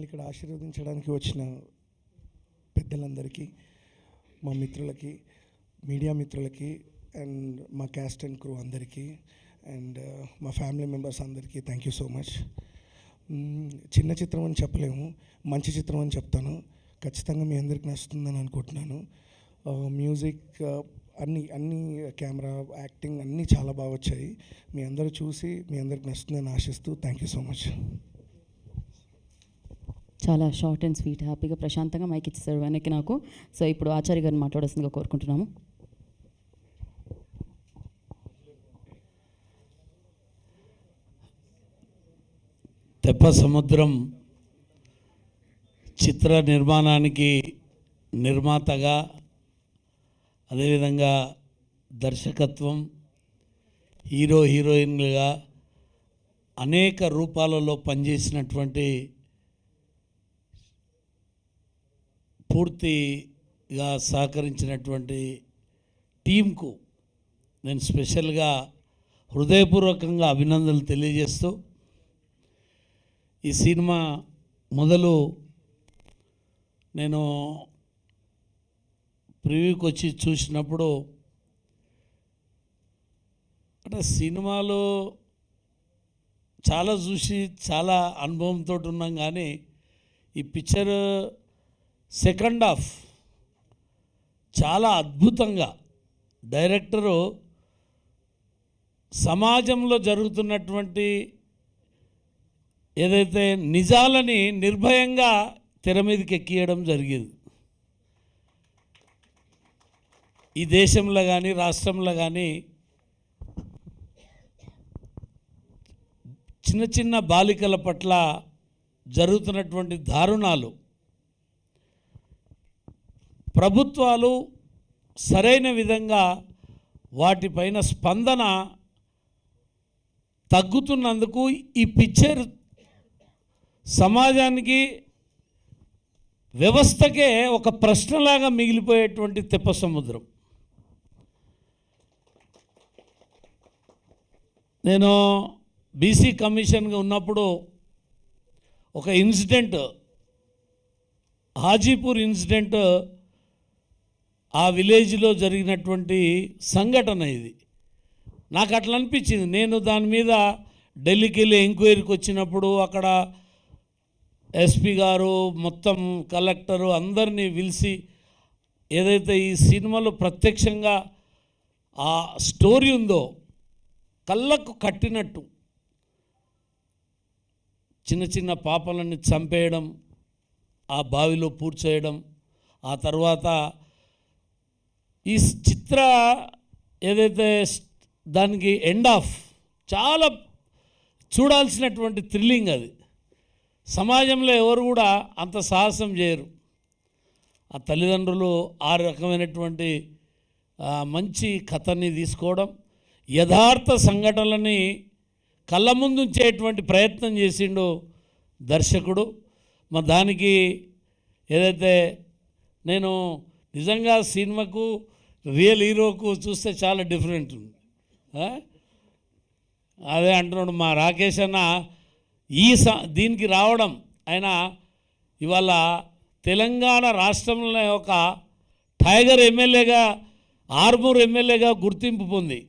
ఇక్కడ ఆశీర్వదించడానికి వచ్చిన పెద్దలందరికీ, మా మిత్రులకి, మీడియా మిత్రులకి, అండ్ మా క్యాస్ట్ అండ్ క్రూ అందరికీ, అండ్ మా ఫ్యామిలీ మెంబర్స్ అందరికీ థ్యాంక్ యూ సో మచ్. చిన్న చిత్రం అని చెప్పలేము, మంచి చిత్రం అని చెప్తాను. ఖచ్చితంగా మీ అందరికి నచ్చుతుందని అనుకుంటున్నాను. మ్యూజిక్ అన్ని కెమెరా, యాక్టింగ్ అన్నీ చాలా బాగా వచ్చాయి. మీ అందరూ చూసి మీ అందరికి నచ్చుతుందని ఆశిస్తూ థ్యాంక్ యూ సో మచ్. చాలా షార్ట్ అండ్ స్వీట్, హ్యాపీగా ప్రశాంతంగా మైక్ ఇచ్చేసారు వెనక్కి నాకు. సో ఇప్పుడు ఆచార్య గారిని మాట్లాడాల్సిందిగా కోరుకుంటున్నాము. తెప్ప సముద్రం చిత్ర నిర్మాణానికి నిర్మాతగా, అదేవిధంగా దర్శకత్వం, హీరో హీరోయిన్లుగా అనేక రూపాలలో పనిచేసినటువంటి, పూర్తిగా సహకరించినటువంటి టీంకు నేను స్పెషల్గా హృదయపూర్వకంగా అభినందనలు తెలియజేస్తూ, ఈ సినిమా మొదలు నేను ప్రివ్యూకి వచ్చి చూసినప్పుడు, అంటే సినిమాలో చాలా చూసి చాలా అనుభవంతో ఉన్నాం, కానీ ఈ పిక్చర్ సెకండ్ హాఫ్ చాలా అద్భుతంగా డైరెక్టరు సమాజంలో జరుగుతున్నటువంటి ఏదైతే నిజాలని నిర్భయంగా తెర మీదకి ఎక్కియడం జరిగేది. ఈ దేశంలో కానీ రాష్ట్రంలో కానీ చిన్న చిన్న బాలికల పట్ల జరుగుతున్నటువంటి దారుణాలు ప్రభుత్వాలు సరైన విధంగా వాటిపైన స్పందన తగ్గుతున్నందుకు ఈ పిక్చర్ సమాజానికి, వ్యవస్థకే ఒక ప్రశ్నలాగా మిగిలిపోయేటువంటి తెప్ప సముద్రం. నేను బీసీ కమిషన్గా ఉన్నప్పుడు ఒక ఇన్సిడెంట్, హాజీపూర్ ఇన్సిడెంట్, ఆ విలేజ్లో జరిగినటువంటి సంఘటన ఇది. నాకు అట్లా అనిపించింది. నేను దాని మీద ఢిల్లీకి వెళ్ళి ఎంక్వైరీకి వచ్చినప్పుడు అక్కడ ఎస్పీ గారు, మొత్తం కలెక్టరు అందరినీ పిలిచి ఏదైతే ఈ సినిమాలో ప్రత్యక్షంగా ఆ స్టోరీ ఉందో కళ్ళకు కట్టినట్టు చిన్న చిన్న పాపలని చంపేయడం, ఆ బావిలో పూడ్చేయడం, ఆ తర్వాత ఈ చిత్ర ఏదైతే దానికి ఎండ్ ఆఫ్ చాలా చూడాల్సినటువంటి థ్రిల్లింగ్. అది సమాజంలో ఎవరు కూడా అంత సాహసం చేయరు. ఆ తల్లిదండ్రులు ఆ రకమైనటువంటి మంచి కథని తీసుకోవడం, యథార్థ సంఘటనలని కళ్ళ ముందు ఉంచేటువంటి ప్రయత్నం చేసిండు దర్శకుడు. మా దానికి ఏదైతే నేను నిజంగా సినిమాకు, రియల్ హీరోకు చూస్తే చాలా డిఫరెంట్ ఉంది. అదే అంటున్నాడు మా రాకేష్ అన్న, దీనికి రావడం, ఆయన ఇవాళ తెలంగాణ రాష్ట్రంలో ఒక టైగర్ ఎమ్మెల్యేగా, ఆర్మూర్ ఎమ్మెల్యేగా గుర్తింపు పొంది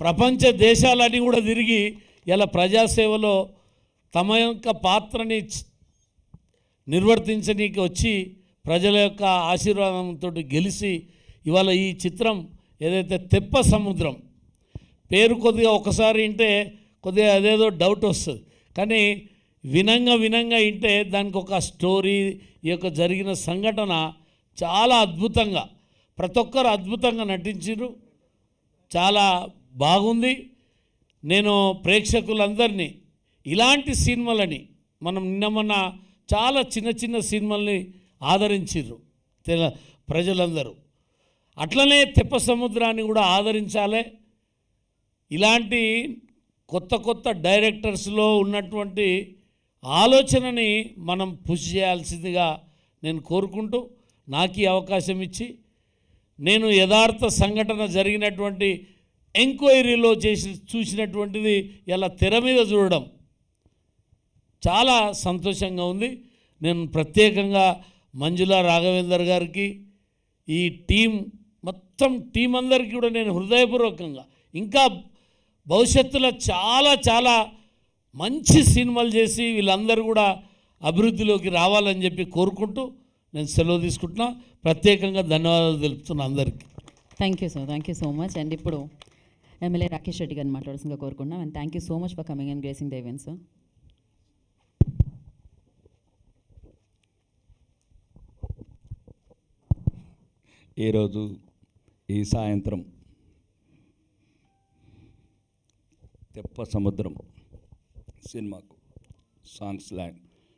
ప్రపంచ దేశాలన్నీ కూడా తిరిగి ఇలా ప్రజాసేవలో తమ యొక్క పాత్రని నిర్వర్తించడానికి వచ్చి ప్రజల యొక్క ఆశీర్వాదంతో గెలిచి ఇవాళ ఈ చిత్రం ఏదైతే తెప్ప సముద్రం పేరు కొద్దిగా ఒకసారి వింటే కొద్దిగా అదేదో డౌట్ వస్తుంది, కానీ వినంగా వింటే దానికి ఒక స్టోరీ, ఈ యొక్క జరిగిన సంఘటన చాలా అద్భుతంగా, ప్రతి ఒక్కరు అద్భుతంగా నటించారు. చాలా బాగుంది. నేను ప్రేక్షకులందరినీ ఇలాంటి సినిమాలని, మనం నిన్న చాలా చిన్న చిన్న సినిమాల్ని ఆదరించారు ప్రజలందరూ, అట్లనే తెప్ప సముద్రాన్ని కూడా ఆదరించాలి. ఇలాంటి కొత్త కొత్త డైరెక్టర్స్లో ఉన్నటువంటి ఆలోచనని మనం పుష్ చేయాల్సిందిగా నేను కోరుకుంటూ, నాకు ఈ అవకాశం ఇచ్చి, నేను యథార్థ సంఘటన జరిగినటువంటి ఎంక్వైరీలో చూసినటువంటిది ఇలా తెర మీద చూడడం చాలా సంతోషంగా ఉంది. నేను ప్రత్యేకంగా మంజుల రాఘవేందర్ గారికి, ఈ మొత్తం టీం అందరికీ కూడా నేను హృదయపూర్వకంగా ఇంకా భవిష్యత్తులో చాలా చాలా మంచి సినిమాలు చేసి వీళ్ళందరూ కూడా అభివృద్ధిలోకి రావాలని చెప్పి కోరుకుంటూ నేను సెలవు తీసుకుంటున్నా. ప్రత్యేకంగా ధన్యవాదాలు తెలుపుతున్నా అందరికీ. Thank you sir, thank you so much. And ఇప్పుడు ఎమ్మెల్యే రాకేష్ రెడ్డి గారిని మాట్లాడాల్సిందిగా కోరుకుంటున్నాం. And thank you so much for coming and gracing the event sir. ఈరోజు ఈ సాయంత్రం తెప్ప సముద్రం సినిమాకు సాంగ్స్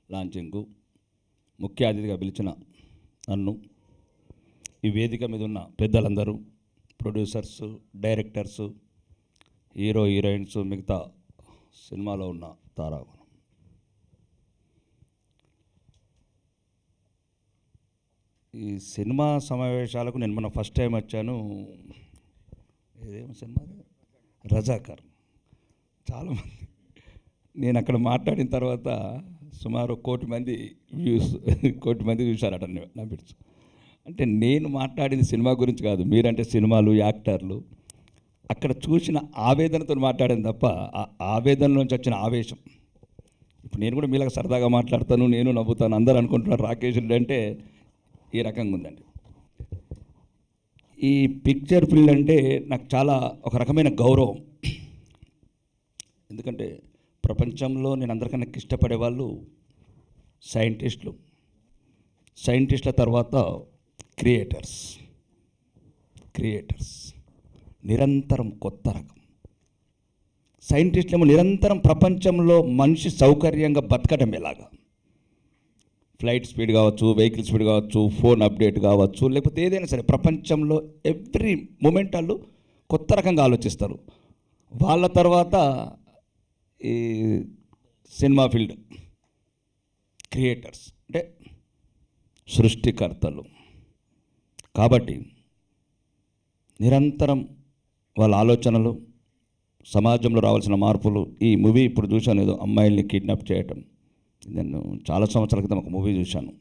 లాంచింగ్కు ముఖ్య అతిథిగా పిలిచిన నన్ను, ఈ వేదిక మీద ఉన్న పెద్దలందరూ, ప్రొడ్యూసర్స్, డైరెక్టర్స్, హీరోయిన్స్, మిగతా సినిమాలో ఉన్న తారా, ఈ సినిమా సమావేశాలకు నేను మొన్న ఫస్ట్ టైం వచ్చాను. ఏదేమో సినిమా రజాకర్. చాలామంది నేను అక్కడ మాట్లాడిన తర్వాత సుమారు 1,00,00,000 మంది చూశారట నా బిడ్స్. అంటే నేను మాట్లాడింది సినిమా గురించి కాదు, మీరంటే సినిమాలు, యాక్టర్లు, అక్కడ చూసిన ఆవేదనతో మాట్లాడాను తప్ప ఆ ఆవేదన నుంచి వచ్చిన ఆవేశం. ఇప్పుడు నేను కూడా మీలాగా సరదాగా మాట్లాడతాను, నేను నవ్వుతాను, అందరూ అనుకుంటున్నారు రాకేష్ రెడ్డి అంటే ఈ రకంగా ఉందండి. ఈ పిక్చర్ ఫీల్డ్ అంటే నాకు చాలా ఒక రకమైన గౌరవం. ఎందుకంటే ప్రపంచంలో నేను అందరికన్నా ఇష్టపడే వాళ్ళు సైంటిస్టుల తర్వాత క్రియేటర్స్ నిరంతరం కొత్త రకం. సైంటిస్టులేమో నిరంతరం ప్రపంచంలో మనిషి సౌకర్యంగా బతకడం ఎలాగా, ఫ్లైట్ స్పీడ్ కావచ్చు, వెహికల్ స్పీడ్ కావచ్చు, ఫోన్ అప్డేట్ కావచ్చు, లేకపోతే ఏదైనా సరే ప్రపంచంలో ఎవ్రీ మూమెంట్ వాళ్ళు కొత్త రకంగా ఆలోచిస్తారు. వాళ్ళ తర్వాత ఈ సినిమా ఫీల్డ్ క్రియేటర్స్ అంటే సృష్టికర్తలు. కాబట్టి నిరంతరం వాళ్ళ ఆలోచనలు, సమాజంలో రావాల్సిన మార్పులు. ఈ మూవీ ఇప్పుడు చూశాను, ఏదో అమ్మాయిల్ని కిడ్నాప్ చేయటం. నేను చాలా సంవత్సరాల క్రితం ఒక మూవీ చూశాను.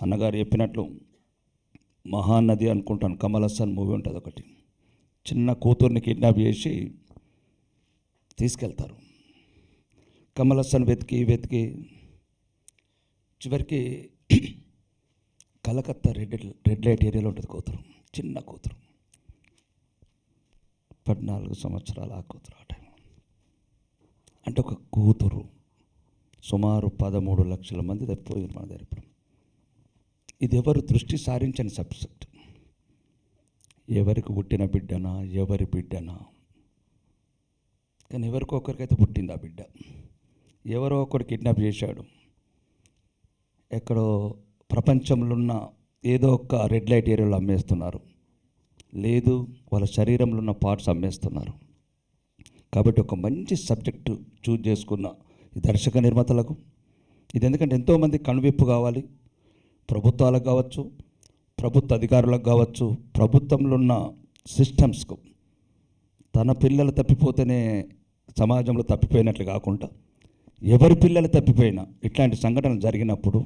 అన్నగారు చెప్పినట్లు మహానది అనుకుంటాను, కమల్ హాసన్ మూవీ ఉంటుంది ఒకటి. చిన్న కూతుర్ని కిడ్నాప్ చేసి తీసుకెళ్తారు. కమల్ హాసన్ వెతికి చివరికి కలకత్తా రెడ్ లైట్ ఏరియాలో ఉంటుంది కూతురు, చిన్న కూతురు, 14 సంవత్సరాల ఆ కూతురు. ఆ టైం అంటే ఒక కూతురు సుమారు 13 లక్షల మంది తప్పిపోయింది మన దగ్గర. ఇప్పుడు ఇది ఎవరు దృష్టి సారించని సబ్జెక్ట్. ఎవరికి పుట్టిన బిడ్డనా, ఎవరి బిడ్డనా, కానీ ఎవరికో ఒకరికైతే పుట్టింది ఆ బిడ్డ. ఎవరో ఒకరు కిడ్నాప్ చేశాడు. ఎక్కడో ప్రపంచంలో ఉన్న ఏదో ఒక రెడ్ లైట్ ఏరియాలో అమ్మేస్తున్నారు, లేదు వాళ్ళ శరీరంలో ఉన్న పార్ట్స్ అమ్మేస్తున్నారు. కాబట్టి ఒక మంచి సబ్జెక్టు చూజ్ చేసుకున్న ఈ దర్శక నిర్మాతలకు ఇది, ఎందుకంటే ఎంతోమంది కనువిప్పు కావాలి. ప్రభుత్వాలకు కావచ్చు, ప్రభుత్వ అధికారులకు కావచ్చు, ప్రభుత్వంలో ఉన్న సిస్టమ్స్కు. తన పిల్లలు తప్పిపోతేనే సమాజంలో తప్పిపోయినట్లు కాకుండా ఎవరి పిల్లలు తప్పిపోయినా ఇట్లాంటి సంఘటనలు జరిగినప్పుడు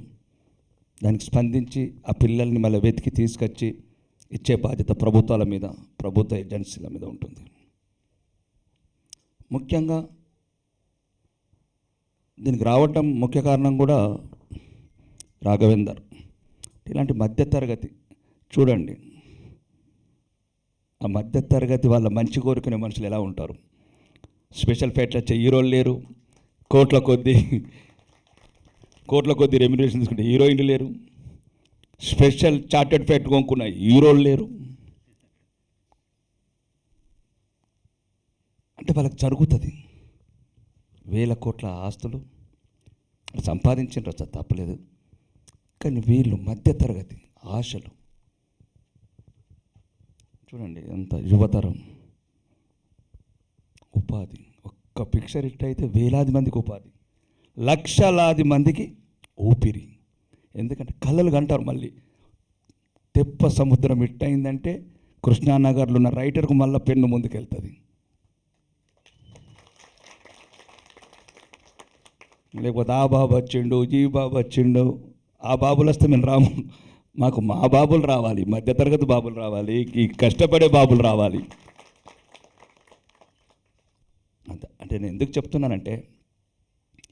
దానికి స్పందించి ఆ పిల్లల్ని మళ్ళీ వెతికి తీసుకొచ్చి ఇచ్చే బాధ్యత ప్రభుత్వాల మీద, ప్రభుత్వ ఏజెన్సీల మీద ఉంటుంది. ముఖ్యంగా దీనికి రావటం ముఖ్య కారణం కూడా రాఘవేందర్. ఇలాంటి మధ్యతరగతి చూడండి, ఆ మధ్యతరగతి వాళ్ళ మంచి కోరుకునే మనుషులు ఎలా ఉంటారు. స్పెషల్ ఫ్లైట్లు వచ్చే హీరోలు లేరు, కోట్ల కొద్ది రెమ్యునరేషన్ తీసుకుంటే హీరోయిన్లు లేరు, స్పెషల్ చార్టెడ్ ఫ్లైట్ కొనుక్కున్న హీరోలు లేరు. అంటే వాళ్ళకి జరుగుతుంది. వేల కోట్ల ఆస్తులు సంపాదించిన తప్పలేదు, కానీ వీళ్ళు మధ్యతరగతి ఆశలు చూడండి. అంత యువతరం ఉపాధి, ఒక్క పిక్చర్ హిట్ అయితే వేలాది మందికి ఉపాధి, లక్షలాది మందికి ఊపిరి. ఎందుకంటే కళలు కంటారు. మళ్ళీ తెప్ప సముద్రం హిట్ అయిందంటే కృష్ణానగర్లో ఉన్న రైటర్కు మళ్ళీ పెన్ను ముందుకెళ్తుంది. లేకపోతే ఆ బాబు వచ్చిండు, ఈ బాబు వచ్చిండు, ఆ బాబులు వస్తే మేము రాము. మాకు మా బాబులు రావాలి, మధ్యతరగతి బాబులు రావాలి, ఈ కష్టపడే బాబులు రావాలి. అంతే. అంటే నేను ఎందుకు చెప్తున్నానంటే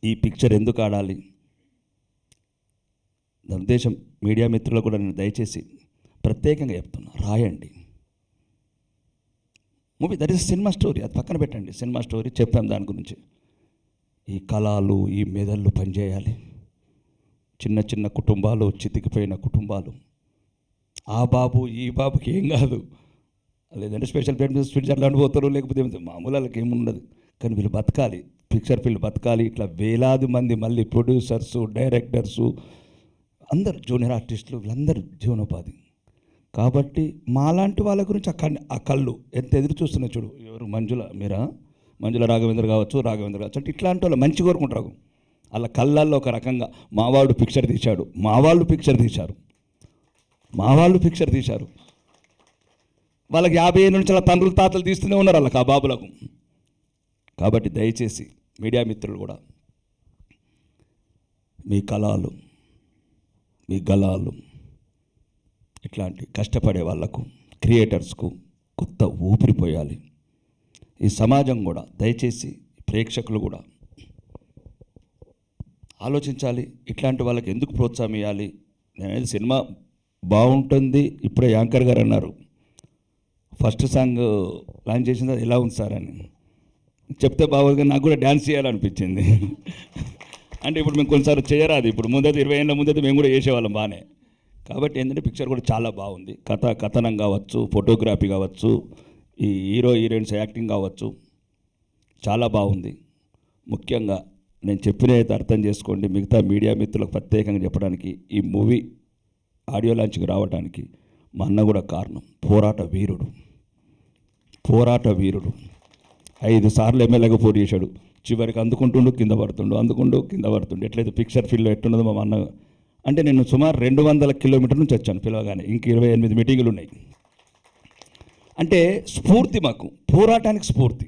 ఈ పిక్చర్ ఎందుకు ఆడాలి, దాని ఉద్దేశం మీడియా మిత్రులకు కూడా నేను దయచేసి ప్రత్యేకంగా చెప్తున్నా, రాయండి. Movie that is cinema story, అది పక్కన పెట్టండి. సినిమా స్టోరీ చెప్పాం దాని గురించి. ఈ కళలు, ఈ మెదళ్ళు పనిచేయాలి. చిన్న చిన్న కుటుంబాలు, చితికిపోయిన కుటుంబాలు, ఆ బాబు ఈ బాబుకి ఏం కాదు, లేదంటే స్పెషల్ స్పీచ్ అట్లా పోతారు, లేకపోతే మామూలు వాళ్ళకి ఏముండదు. కానీ వీళ్ళు బతకాలి, పిక్చర్ ఫీల్డ్ బతకాలి. ఇట్లా వేలాది మంది మళ్ళీ ప్రొడ్యూసర్సు, డైరెక్టర్సు, అందరు జూనియర్ ఆర్టిస్టులు, వీళ్ళందరూ జీవనోపాధి. కాబట్టి మాలాంటి వాళ్ళ గురించి ఆ కళ్ళు ఎంత ఎదురు చూస్తున్నాయి చూడు. ఎవరు మంజుల రాఘవేంద్ర కావచ్చు అంటే ఇట్లాంటి వాళ్ళు మంచి కోరుకుంటారు. వాళ్ళ కళ్ళల్లో ఒక రకంగా మావాడు పిక్చర్ తీశాడు, మా వాళ్ళు పిక్చర్ తీశారు. వాళ్ళకి 50 ఏళ్ళ నుంచి అలా తండ్రులు తాతలు తీస్తూనే ఉన్నారు వాళ్ళకి, ఆ బాబులకు. కాబట్టి దయచేసి మీడియా మిత్రులు కూడా మీ కళలు, మీ గళాలు ఇట్లాంటి కష్టపడే వాళ్లకు, క్రియేటర్స్కు కొత్త ఊపిరిపోయాలి. ఈ సమాజం కూడా దయచేసి ప్రేక్షకులు కూడా ఆలోచించాలి, ఇట్లాంటి వాళ్ళకి ఎందుకు ప్రోత్సాహం ఇవ్వాలి. నేనైతే సినిమా బాగుంటుంది. ఇప్పుడే యాంకర్ గారు అన్నారు ఫస్ట్ సాంగ్ లాంచ్ చేసింది ఎలా ఉంది సార్ అని చెప్తే బాగా నాకు కూడా డ్యాన్స్ చేయాలనిపించింది. అంటే ఇప్పుడు మేము కొన్నిసార్లు చేయరాదు, ఇప్పుడు ముందైతే 20 ఏళ్ళ ముందైతే మేము కూడా చేసేవాళ్ళం బాగానే. కాబట్టి ఏంటంటే పిక్చర్ కూడా చాలా బాగుంది. కథనం కావచ్చు, ఫోటోగ్రఫీ కావచ్చు, ఈ హీరోయిన్స్ యాక్టింగ్ కావచ్చు, చాలా బాగుంది. ముఖ్యంగా నేను చెప్పినైతే అర్థం చేసుకోండి. మిగతా మీడియా మిత్రులకు ప్రత్యేకంగా చెప్పడానికి, ఈ మూవీ ఆడియో లాంచ్కి రావడానికి మా అన్న కూడా కారణం. పోరాట వీరుడు 5 సార్లు ఎమ్మెల్యేగా పోటీ చేశాడు. చివరికి అందుకుంటుండు కింద పడుతుండు. ఎట్లయితే పిక్చర్ ఫీల్డ్లో ఎట్టున్నదో మా అన్న. అంటే నేను సుమారు 200 కిలోమీటర్ల నుంచి వచ్చాను పిలవగానే. ఇంక 28 మీటింగులు ఉన్నాయి. అంటే స్ఫూర్తి, మాకు పోరాటానికి స్ఫూర్తి.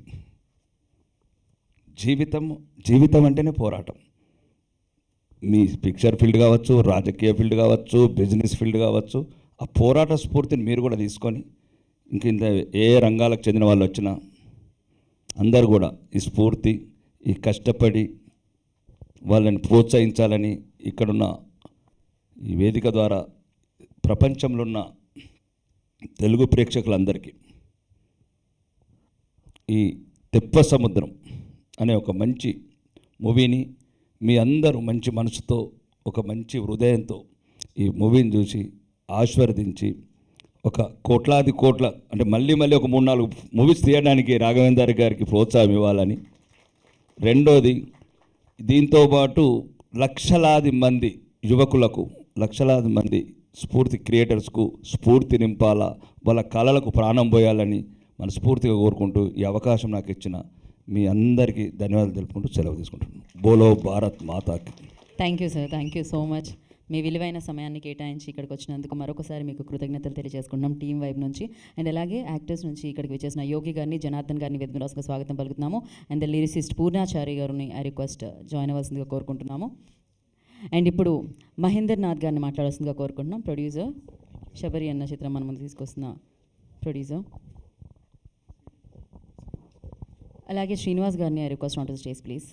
జీవితం అంటేనే పోరాటం. మీ పిక్చర్ ఫీల్డ్ కావచ్చు, రాజకీయ ఫీల్డ్ కావచ్చు, బిజినెస్ ఫీల్డ్ కావచ్చు, ఆ పోరాట స్ఫూర్తిని మీరు కూడా తీసుకొని ఇంత ఏ రంగాలకు చెందిన వాళ్ళు వచ్చినా అందరూ కూడా ఈ స్ఫూర్తి, ఈ కష్టపడి వాళ్ళని ప్రోత్సహించాలని ఇక్కడున్న ఈ వేదిక ద్వారా ప్రపంచంలో ఉన్న తెలుగు ప్రేక్షకులందరికీ ఈ తెప్ప సముద్రం అనే ఒక మంచి మూవీని మీ అందరూ మంచి మనసుతో, ఒక మంచి హృదయంతో ఈ మూవీని చూసి ఆశీర్వదించి ఒక కోట్లాది కోట్ల అంటే మళ్ళీ ఒక 3-4 మూవీస్ తీయడానికి రాఘవేందర్ గారికి ప్రోత్సాహం ఇవ్వాలని. రెండోది, దీంతోపాటు లక్షలాది మంది యువకులకు, లక్షలాది మంది స్ఫూర్తి క్రియేటర్స్కు స్ఫూర్తి నింపాలా, వాళ్ళ కళలకు ప్రాణం పోయాలని మనస్ఫూర్తిగా కోరుకుంటూ ఈ అవకాశం నాకు ఇచ్చిన మీ అందరికీ ధన్యవాదాలు తెలుపుకుంటూ సెలవు తీసుకుంటున్నాను. బోలో భారత్ మాతాకి. Thank you sir, thank you so much. మీ విలువైన సమయాన్ని కేటాయించి ఇక్కడికి వచ్చినందుకు మరొకసారి మీకు కృతజ్ఞతలు తెలియజేసుకుంటున్నాం టీం వైపు నుంచి. అండ్ అలాగే యాక్టర్స్ నుంచి ఇక్కడికి వచ్చేసిన యోగి గారిని, జనార్దన్ గారిని వేదికరాసుగా స్వాగతం పలుకుతున్నాము. అండ్ ద లిరిసిస్ట్ పూర్ణాచారి గారిని ఐ రిక్వెస్ట్ జాయిన్ అవ్వాల్సిందిగా కోరుకుంటున్నాము. అండ్ ఇప్పుడు మహేందర్ నాథ్ గారిని మాట్లాడాల్సిందిగా కోరుకుంటున్నాం. ప్రొడ్యూసర్ శబరి అన్న చిత్రం మన ముందు తీసుకొస్తున్న ప్రొడ్యూసర్. అలాగే శ్రీనివాస్ గారిని I request on to stage please.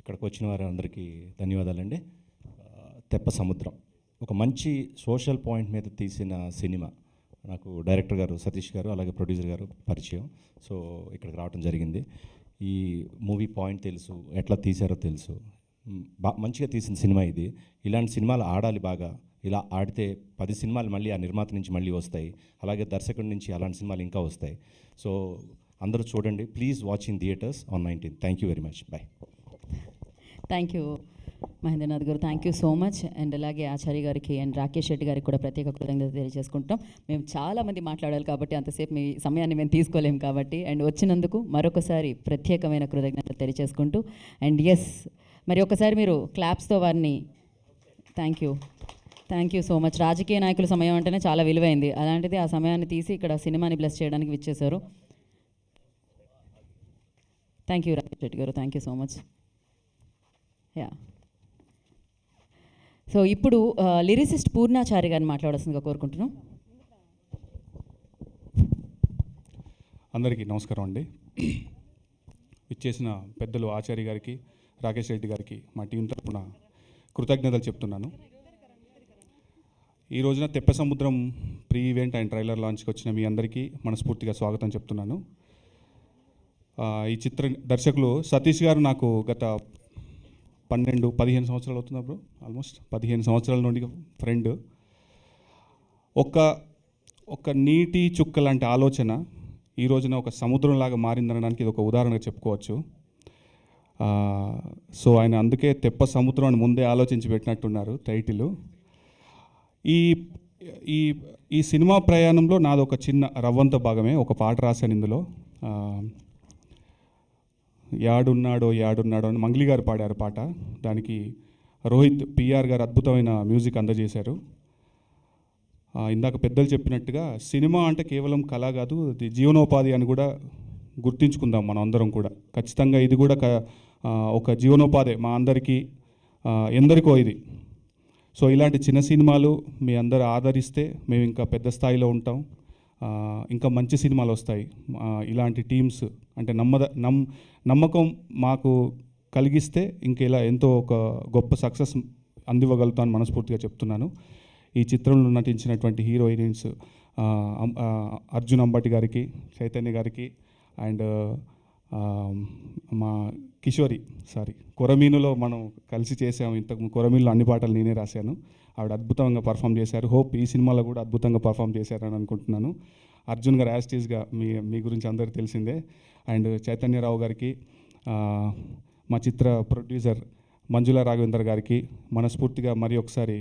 ఇక్కడికి వచ్చిన వారందరికీ ధన్యవాదాలండి. తెప్ప సముద్రం ఒక మంచి సోషల్ పాయింట్ మీద తీసిన సినిమా. నాకు డైరెక్టర్ గారు సతీష్ గారు, అలాగే ప్రొడ్యూసర్ గారు పరిచయం. సో ఇక్కడికి రావడం జరిగింది. ఈ మూవీ పాయింట్ తెలుసు, ఎట్లా తీశారో తెలుసు. మంచిగా తీసిన సినిమా ఇది. ఇలాంటి సినిమాలు ఆడాలి బాగా. ఇలా ఆడితే 10 సినిమాలు మళ్ళీ ఆ నిర్మాత నుంచి మళ్ళీ వస్తాయి. అలాగే దర్శకుడి నుంచి అలాంటి సినిమాలు ఇంకా వస్తాయి. సో అందరూ చూడండి. Please watch in theatres on 19th. Thank you very much. Bye. Thank you Mahendranath garu, thank you so much. And అలాగే ఆచార్య గారికి అండ్ రాకేష్ రెడ్డి గారికి కూడా ప్రత్యేక కృతజ్ఞత తెలియజేసుకుంటాం. మేము చాలామంది మాట్లాడాలి కాబట్టి అంతసేపు మీ సమయాన్ని మేము తీసుకోలేము కాబట్టి, అండ్ వచ్చినందుకు మరొకసారి ప్రత్యేకమైన కృతజ్ఞత తెలియజేసుకుంటూ, అండ్ ఎస్ మరి ఒకసారి మీరు క్లాప్స్తో వారిని థ్యాంక్ యూ సో మచ్. రాజకీయ నాయకుల సమయం అంటేనే చాలా విలువైంది, అలాంటిది ఆ సమయాన్ని తీసి ఇక్కడ సినిమాని బ్లెస్ చేయడానికి విచ్చేశారు. థ్యాంక్ యూ రాకేష్ రెడ్డి గారు, thank you so much. Yeah. So ఇప్పుడు లిరిసిస్ట్ పూర్ణాచారి గారిని మాట్లాడాల్సిందిగా కోరుకుంటున్నాం. అందరికీ నమస్కారం అండి. ఇచ్చేసిన పెద్దలు ఆచార్య గారికి, రాకేష్ రెడ్డి గారికి మా టీం తరపున కృతజ్ఞతలు చెప్తున్నాను. ఈ రోజున తెప్ప సముద్రం ప్రీ ఈవెంట్ అండ్ ట్రైలర్ లాంచ్కి వచ్చిన మీ అందరికీ మనస్ఫూర్తిగా స్వాగతం చెప్తున్నాను. ఈ చిత్ర దర్శకులు సతీష్ గారు నాకు గత 15 సంవత్సరాలు అవుతుంది బ్రో, ఆల్మోస్ట్ 15 సంవత్సరాల నుండి ఫ్రెండ్. ఒక నీటి చుక్క లాంటి ఆలోచన ఈ రోజున ఒక సముద్రంలాగా మారిందనడానికి ఇది ఒక ఉదాహరణగా చెప్పుకోవచ్చు. సో ఆయన అందుకే తెప్ప సముద్రం అని ముందే ఆలోచించి పెట్టినట్టున్నారు టైటిల్. ఈ ఈ ఈ సినిమా ప్రయాణంలో నాది ఒక చిన్న రవ్వంత భాగమే. ఒక పాట రాశాను ఇందులో. యాడున్నాడో అని మంగ్లీ గారు పాడారు పాట. దానికి రోహిత్ పిఆర్ గారు అద్భుతమైన మ్యూజిక్ అందజేశారు. ఇందాక పెద్దలు చెప్పినట్టుగా సినిమా అంటే కేవలం కళ కాదు, ఇది జీవనోపాధి అని కూడా గుర్తించుకుందాం మనం అందరం కూడా. ఖచ్చితంగా ఇది కూడా ఒక జీవనోపాధి మా అందరికీ, ఎందరికో ఇది. సో ఇలాంటి చిన్న సినిమాలు మీ అందరూ ఆదరిస్తే మేము ఇంకా పెద్ద స్థాయిలో ఉంటాం, ఇంకా మంచి సినిమాలు వస్తాయి. ఇలాంటి టీమ్స్ అంటే నమ్మకం మాకు కలిగిస్తే ఇంకెలా ఎంతో ఒక గొప్ప సక్సెస్ అందివ్వగలుగుతాను మనస్ఫూర్తిగా చెప్తున్నాను. ఈ చిత్రంలో నటించినటువంటి హీరోయిన్స్ అర్జున్ అంబటి గారికి, చైతన్య గారికి అండ్ మా కిషోరి కొరమీనులో మనం కలిసి చేసాము. ఇంతకు కొరమీనులో అన్ని పాటలు నేనే రాశాను. ఆవిడ అద్భుతంగా పర్ఫామ్ చేశారు. హోప్ ఈ సినిమాలో కూడా అద్భుతంగా పర్ఫామ్ చేశారని అనుకుంటున్నాను. అర్జున్ గారు యాస్టీస్గా మీ గురించి అందరికీ తెలిసిందే. అండ్ చైతన్యరావు గారికి, మా చిత్ర ప్రొడ్యూసర్ మంజులా రాఘవేందర్ గారికి మనస్ఫూర్తిగా మరి ఒకసారి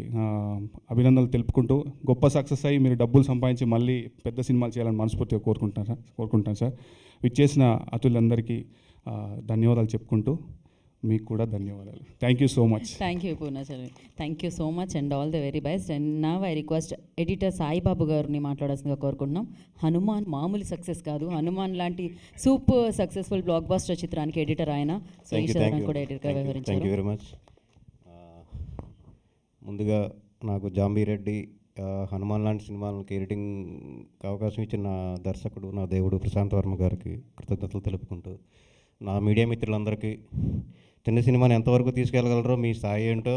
అభినందనలు తెలుపుకుంటూ, గొప్ప సక్సెస్ అయ్యి మీరు డబ్బులు సంపాదించి మళ్ళీ పెద్ద సినిమాలు చేయాలని మనస్ఫూర్తిగా కోరుకుంటాను సార్. విచ్చేసిన అతులందరికీ ధన్యవాదాలు చెప్పుకుంటూ మీకు కూడా ధన్యవాదాలు. Thank you so much. Thank you Purnachari, thank you so much and all the very best. And నా ఐ రిక్వెస్ట్ ఎడిటర్ సాయిబాబు గారిని మాట్లాడాల్సిందిగా కోరుకుంటున్నాం. హనుమాన్ మామూలు సక్సెస్ కాదు, హనుమాన్ లాంటి సూపర్ సక్సెస్ఫుల్ బ్లాక్ బస్టర్ చిత్రానికి ఎడిటర్ ఆయన. సో ఈ చిత్రానికి కూడా ఎడిటర్గా వ్యవహరించారు. Thank you very much. ముందుగా నాకు జాంబీ రెడ్డి హనుమాన్ లాంటి సినిమాలకి ఎడిటింగ్ అవకాశం ఇచ్చిన నా దర్శకుడు, నా దేవుడు ప్రశాంత్ వర్మ గారికి కృతజ్ఞతలు తెలుపుకుంటూ, నా మీడియా మిత్రులందరికీ చిన్న సినిమాని ఎంతవరకు తీసుకెళ్ళగలరో మీ స్థాయి ఏంటో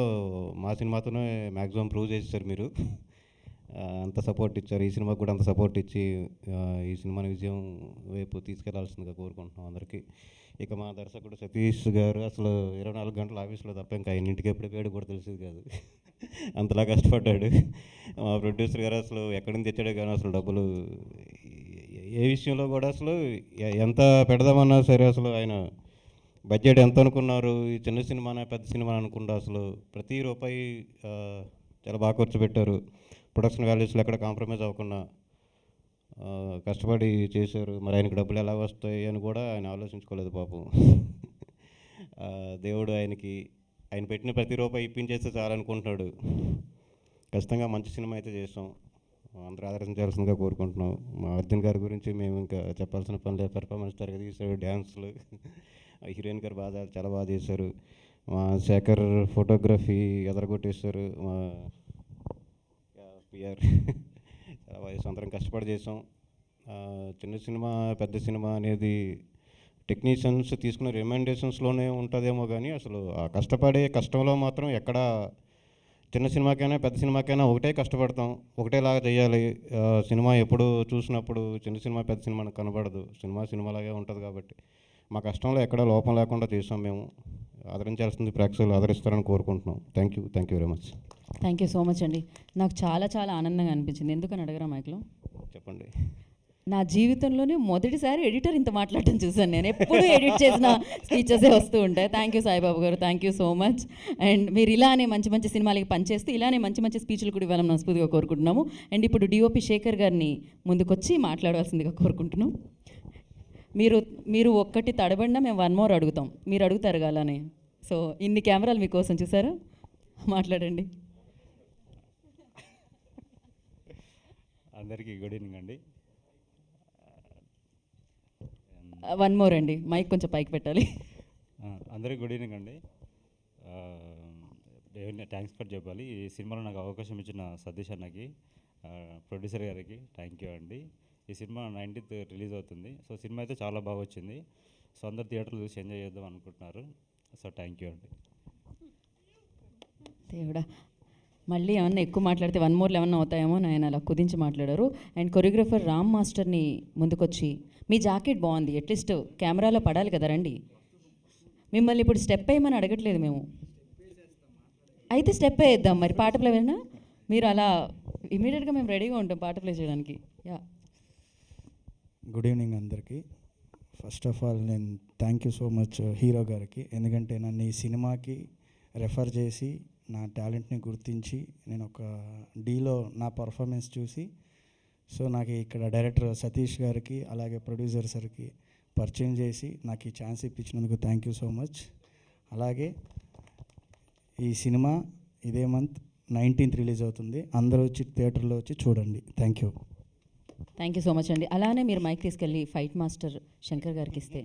మా సినిమాతోనే మ్యాక్సిమం ప్రూవ్ చేశారు మీరు. అంత సపోర్ట్ ఇచ్చారు. ఈ సినిమాకి కూడా అంత సపోర్ట్ ఇచ్చి ఈ సినిమాని విజయం వైపు తీసుకెళ్లాల్సిందిగా కోరుకుంటున్నాం అందరికీ. ఇక మా దర్శకుడు సతీష్ గారు అసలు 24 గంటలు ఆఫీస్లో తప్ప ఇంకా ఇంటికి ఎప్పుడు పోయాడు కూడా తెలిసేది కాదు, అంతలా కష్టపడ్డాడు. మా ప్రొడ్యూసర్ గారు అసలు ఎక్కడి నుంచి తెచ్చాడే కానీ అసలు డబ్బులు ఏ విషయంలో కూడా అసలు ఎంత పెడదామన్నా సరే అసలు ఆయన బడ్జెట్ ఎంత అనుకున్నారు, ఈ చిన్న సినిమానే పెద్ద సినిమా అనుకుంటా అసలు ప్రతి రూపాయి చాలా బాగా ఖర్చు పెట్టారు. ప్రొడక్షన్ వాల్యూస్లో ఎక్కడ కాంప్రమైజ్ అవ్వకుండా కష్టపడి చేశారు. మరి ఆయనకి డబ్బులు ఎలా వస్తాయి అని కూడా ఆయన ఆలోచించుకోలేదు పాపం. దేవుడు ఆయన పెట్టిన ప్రతి రూపాయి ఇప్పించేస్తే చాలనుకుంటున్నాడు. ఖచ్చితంగా మంచి సినిమా అయితే చేస్తాం, అందరూ ఆదరించాల్సిందిగా కోరుకుంటున్నాం. మా అర్జున్ గారి గురించి మేము ఇంకా చెప్పాల్సిన పని లేదు. పెర్ఫార్మెన్స్ తరగతి తీశారు, డ్యాన్స్లు, హీరోయిన్ గారు చాలా బాగా చేశారు. మా శేఖర్ ఫోటోగ్రఫీ ఎదరగొట్టేశారు. మా పిఆర్ చాలా బాగా చేసాం. అందరం కష్టపడి చేసాం. చిన్న సినిమా పెద్ద సినిమా అనేది టెక్నీషియన్స్ తీసుకున్న రికమెండేషన్స్లోనే ఉంటుందేమో కానీ అసలు ఆ కష్టపడే కష్టంలో మాత్రం ఎక్కడ చిన్న సినిమాకైనా పెద్ద సినిమాకైనా ఒకటే కష్టపడతాం, ఒకటేలాగా చేయాలి. సినిమా ఎప్పుడు చూసినప్పుడు చిన్న సినిమా పెద్ద సినిమా కనబడదు, సినిమాలాగే ఉంటుంది. కాబట్టి మా కష్టంలో ఎక్కడ లోపం లేకుండా చేసాం. మేము ఆదరించాల్సింది ప్రేక్షకులు ఆదరిస్తారని కోరుకుంటున్నాం. Thank you very much. Thank you so much అండి. నాకు చాలా ఆనందంగా అనిపించింది. ఎందుకని అడగరా మైక్లో? చెప్పండి. నా జీవితంలోనే మొదటిసారి ఎడిటర్ ఇంత మాట్లాడటం చూసాను. నేను ఎప్పుడు ఎడిట్ చేసిన స్పీచెసే వస్తూ ఉంటాయి. థ్యాంక్ యూ సాయిబాబు గారు, thank you so much. And మీరు ఇలానే మంచి సినిమాలకి పనిచేస్తూ ఇలానే మంచి స్పీచ్లు కూడా ఇవ్వాలని మనస్ఫూర్తిగా కోరుకుంటున్నాము. అండ్ ఇప్పుడు డిఓపి శేఖర్ గారిని ముందుకొచ్చి మాట్లాడవలసిందిగా కోరుకుంటున్నాం. మీరు ఒక్కటి తడబడినా మేము 1 more అడుగుతాం, మీరు అడుగుతారు అలానే. సో ఇన్ని కెమెరాలు మీకోసం, చూసారా? మాట్లాడండి. అందరికీ గుడ్ ఈవినింగ్ అండి. 1 more అండి, మైక్ కొంచెం పైకి పెట్టాలి. అందరికీ గుడ్ ఈవినింగ్ అండి. ఏమైనా థ్యాంక్స్ కూడా చెప్పాలి. ఈ సినిమాలో నాకు అవకాశం ఇచ్చిన సతీష్ అన్నకి, ప్రొడ్యూసర్ గారికి థ్యాంక్ యూ అండి. ఈ సినిమా 19th రిలీజ్ అవుతుంది. సో సినిమా అయితే చాలా బాగా వచ్చింది. సో అందరు థియేటర్లో చూసి ఎంజాయ్ చేద్దాం అనుకుంటున్నారు. సో థ్యాంక్ యూ అండి. దేవుడా, మళ్ళీ ఏమన్నా ఎక్కువ మాట్లాడితే 1 more ఏమన్నా అవుతాయేమో ఆయన అలా కుదించి మాట్లాడారు. అండ్ కొరియోగ్రఫర్ రామ్ మాస్టర్ని ముందుకొచ్చి, మీ జాకెట్ బాగుంది, అట్లీస్ట్ కెమెరాలో పడాలి కదా రండి. మిమ్మల్ని ఇప్పుడు స్టెప్ వేయమని అడగట్లేదు మేము, అయితే స్టెప్ వేద్దాం. మరి పాట ప్లే అయినా మీరు అలా ఇమీడియట్గా మేము రెడీగా ఉంటాం పాట ప్లే చేయడానికి. యా, గుడ్ ఈవినింగ్ అందరికీ. ఫస్ట్ ఆఫ్ ఆల్ నేను thank you so much hero గారికి, ఎందుకంటే నన్ను ఈ సినిమాకి రెఫర్ చేసి నా టాలెంట్ని గుర్తించి నేను ఒక డీలో నా పర్ఫార్మెన్స్ చూసి సో నాకు ఇక్కడ డైరెక్టర్ సతీష్ గారికి అలాగే ప్రొడ్యూసర్ సార్కి పరిచయం చేసి నాకు ఈ ఛాన్స్ ఇప్పించినందుకు థ్యాంక్ యూ సో మచ్. అలాగే ఈ సినిమా ఇదే మంత్ 19th రిలీజ్ అవుతుంది. అందరూ వచ్చి థియేటర్లో వచ్చి చూడండి. Thank you. Thank you so much అండి. అలానే మీరు మైక్ తీసుకెళ్ళి ఫైట్ మాస్టర్ శంకర్ గారికి ఇస్తే,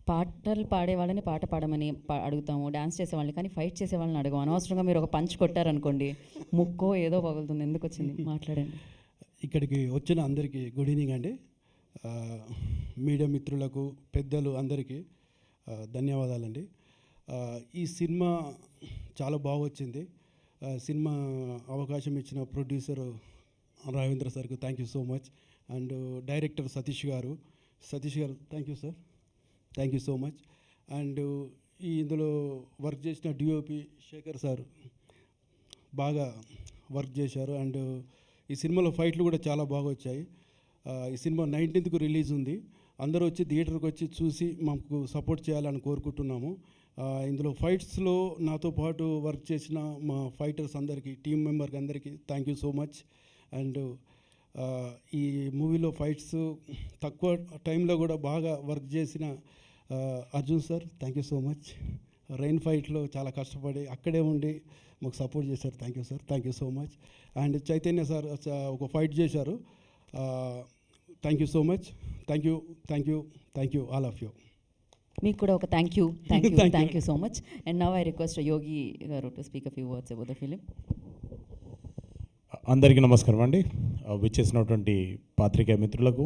పాటలు పాడే వాళ్ళని పాట పాడమని అడుగుతాము, డ్యాన్స్ చేసే వాళ్ళని, కానీ ఫైట్ చేసే వాళ్ళని అడగం. అనవసరంగా మీరు ఒక పంచ్ కొట్టారనుకోండి, ముక్కో ఏదో పగులుతుంది. ఎందుకు వచ్చింది మాట్లాడండి. ఇక్కడికి వచ్చిన అందరికీ గుడ్ ఈవినింగ్ అండి. మీడియా మిత్రులకు, పెద్దలు అందరికీ ధన్యవాదాలండి. ఈ సినిమా చాలా బాగా వచ్చింది. సినిమా అవకాశం ఇచ్చిన ప్రొడ్యూసర్ రాఘవేంద్ర సార్కు thank you so much. And director Satish garu thank you sir, thank you so much. And ఇందులో వర్క్ చేసిన డిఓపి శేఖర్ సార్ బాగా వర్క్ చేశారు. అండ్ ఈ సినిమాలో ఫైట్లు కూడా చాలా బాగా వచ్చాయి. ఈ సినిమా 19th రిలీజ్ ఉంది. అందరూ వచ్చి థియేటర్కి వచ్చి చూసి మాకు సపోర్ట్ చేయాలని కోరుకుంటున్నాము. ఇందులో ఫైట్స్లో నాతో పాటు వర్క్ చేసిన మా ఫైటర్స్ అందరికీ, టీమ్ మెంబర్కి అందరికీ thank you so much. And ఈ మూవీలో ఫైట్స్ తక్కువ టైంలో కూడా బాగా వర్క్ చేసిన Arjun sir thank you so much. Rain ఫైట్లో చాలా కష్టపడి అక్కడే ఉండి మాకు సపోర్ట్ చేశారు. Thank you sir, thank you so much. And Chaitanya sir ఒక ఫైట్ చేశారు. Thank you so much. Thank you all of you. మీకు కూడా ఒక thank you so much. And now I request Yogi garu to speak a few words about the film. అందరికీ నమస్కారం అండి. విచ్చేసినటువంటి పాత్రికేయ మిత్రులకు,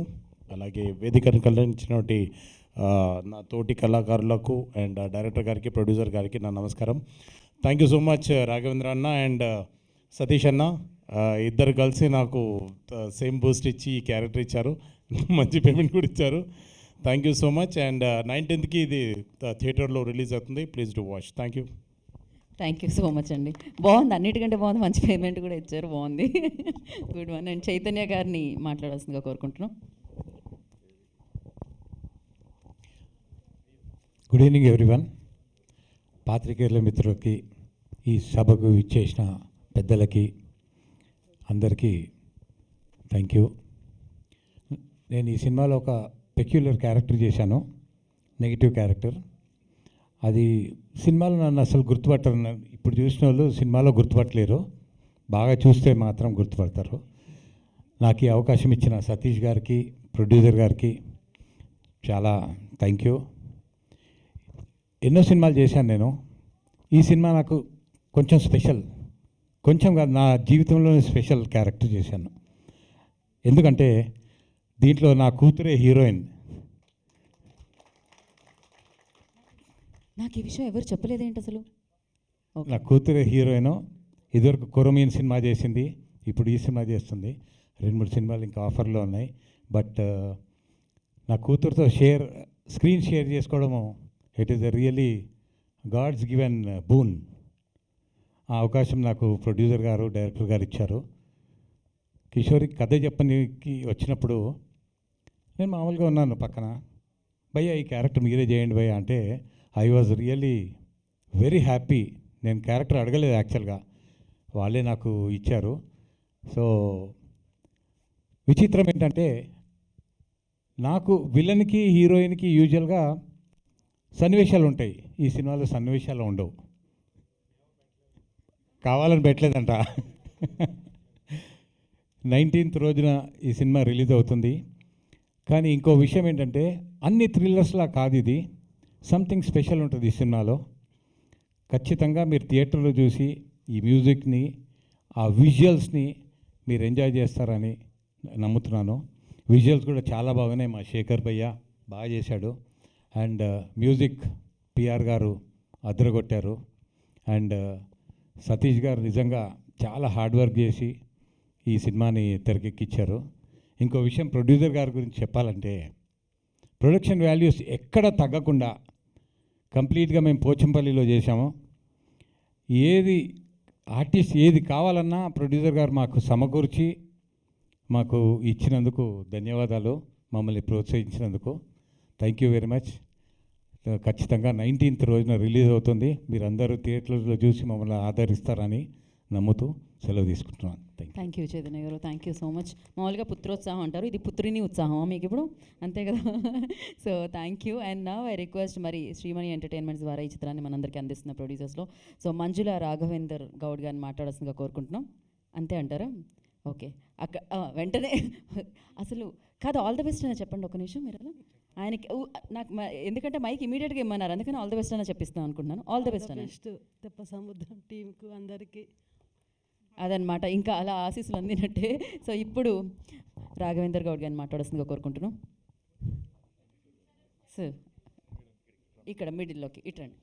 అలాగే వేదికను కల్పించినటువంటి నా తోటి కళాకారులకు అండ్ డైరెక్టర్ గారికి, ప్రొడ్యూసర్ గారికి నా నమస్కారం. Thank you so much Raghavendra అన్న అండ్ సతీష్ అన్న. ఇద్దరు కలిసి నాకు సేమ్ బూస్ట్ ఇచ్చి ఈ క్యారెక్టర్ ఇచ్చారు, మంచి పేమెంట్ కూడా ఇచ్చారు. Thank you so much. And 19th ఇది థియేటర్లో రిలీజ్ అవుతుంది. Please do watch. Thank you. Thank you so much అండి. బాగుంది, అన్నిటికంటే బాగుంది, మంచి పేమెంట్ కూడా ఇచ్చారు, బాగుంది. Good one. అండ్ చైతన్య గారిని మాట్లాడాల్సిందిగా కోరుకుంటున్నాం. Good evening everyone. పాత్రికేయుల మిత్రులకి, ఈ సభకు ఇచ్చేసిన పెద్దలకి అందరికీ థ్యాంక్ యూ. నేను ఈ సినిమాలో ఒక పెక్యులర్ క్యారెక్టర్ చేశాను, నెగిటివ్ క్యారెక్టర్. అది సినిమాలో నన్ను అసలు గుర్తుపట్టరు. ఇప్పుడు చూసిన వాళ్ళు సినిమాలో గుర్తుపట్టలేరు, బాగా చూస్తే మాత్రం గుర్తుపడతారు. నాకు ఈ అవకాశం ఇచ్చిన సతీష్ గారికి, ప్రొడ్యూసర్ గారికి చాలా థ్యాంక్ యూ. ఎన్నో సినిమాలు చేశాను నేను. ఈ సినిమా నాకు కొంచెం స్పెషల్, కొంచెం కాదు, నా జీవితంలోనే స్పెషల్ క్యారెక్టర్ చేశాను. ఎందుకంటే దీంట్లో నా కూతురే హీరోయిన్. నాకు ఈ విషయం ఎవరు చెప్పలేదేంటి అసలు? నా కూతురే హీరోయిన్. ఇదివరకు కొరమీన్ సినిమా చేసింది, ఇప్పుడు ఈ సినిమా చేస్తుంది. 2-3 సినిమాలు ఇంకా ఆఫర్లో ఉన్నాయి. బట్ నా కూతురుతో స్క్రీన్ షేర్ చేసుకోవడము, it is a really God's given boon. ఆ అవకాశం నాకు ప్రొడ్యూసర్ గారు, డైరెక్టర్ గారు ఇచ్చారు. కిషోర్కి కథ చెప్పడానికి వచ్చినప్పుడు నేను మామూలుగా ఉన్నాను పక్కన. భయ్యా ఈ క్యారెక్టర్ మీరే చేయండి భయ్యా అంటే I was really very happy. నేను క్యారెక్టర్ అడగలేదు యాక్చువల్గా, వాళ్ళే నాకు ఇచ్చారు. సో విచిత్రం ఏంటంటే, నాకు విలన్కి హీరోయిన్కి యూజువల్గా సన్నివేశాలు ఉంటాయి, ఈ సినిమాలో సన్నివేశాలు ఉండవు. కావాలని పెట్టలేదంట. 19th రోజున ఈ సినిమా రిలీజ్ అవుతుంది. కానీ ఇంకో విషయం ఏంటంటే, అన్ని థ్రిల్లర్స్లా కాదు ఇది, సంథింగ్ స్పెషల్ ఉంటుంది ఈ సినిమాలో. ఖచ్చితంగా మీరు థియేటర్లో చూసి ఈ మ్యూజిక్ని, ఆ విజువల్స్ని మీరు ఎంజాయ్ చేస్తారని నమ్ముతున్నాను. విజువల్స్ కూడా చాలా బాగున్నాయి. మా శేఖర్ భయ్య బాగా చేశాడు. అండ్ మ్యూజిక్ పిఆర్ గారు అదరగొట్టారు. అండ్ సతీష్ గారు నిజంగా చాలా హార్డ్ వర్క్ చేసి ఈ సినిమాని తెరకెక్కించారు. ఇంకో విషయం ప్రొడ్యూసర్ గారి గురించి చెప్పాలంటే, ప్రొడక్షన్ వాల్యూస్ ఎక్కడ తగ్గకుండా కంప్లీట్గా మేము పోచంపల్లిలో చేశాము. ఏది ఆర్టిస్ట్ ఏది కావాలన్నా ప్రొడ్యూసర్ గారు మాకు సమకూర్చి మాకు ఇచ్చినందుకు ధన్యవాదాలు. మమ్మల్ని ప్రోత్సహించినందుకు థ్యాంక్ యూ వెరీ మచ్. ఖచ్చితంగా 19th రోజున రిలీజ్ అవుతుంది. మీరందరూ థియేటర్లో చూసి మమ్మల్ని ఆదరిస్తారని నమ్ముతూ సెలవు తీసుకుంటున్నాను. థ్యాంక్ యూ చైతన్య గారు, థ్యాంక్ యూ సో మచ్. మామూలుగా పుత్రోత్సాహం అంటారు, ఇది పుత్రిని ఉత్సాహమా మీకు ఇప్పుడు? అంతే కదా. So thank you. అండ్ నా ఐ రిక్వెస్ట్, మరి శ్రీమణి ఎంటర్టైన్మెంట్స్ ద్వారా ఈ చిత్రాన్ని మనందరికీ అందిస్తున్న ప్రొడ్యూసర్స్లో సో మంజుల రాఘవేందర్ గౌడ్ గారిని మాట్లాడాల్సిందిగా కోరుకుంటున్నాం. అంతే అంటారా? ఓకే. వెంటనే అసలు కాదు, ఆల్ ద బెస్ట్ అని చెప్పండి ఒక నిమిషం మీరు. ఆయనకి నాకు ఎందుకంటే మైక్ ఇమీడియట్గా ఇమ్మన్నారు, అందుకని ఆల్ ద బెస్ట్ అని చెప్పిస్తాను అనుకుంటున్నాను. ఆల్ ద బెస్ట్ అని తెప్ప సముద్రం టీంకు అందరికీ అదనమాట. ఇంకా అలా ఆశీస్సులు అందినట్టే. సో ఇప్పుడు రాఘవేందర్ గౌడ్ గారిని మాట్లాడాల్సిందిగా కోరుకుంటున్నాం. సార్ ఇక్కడ మిడిల్లోకి ఇట్రండి.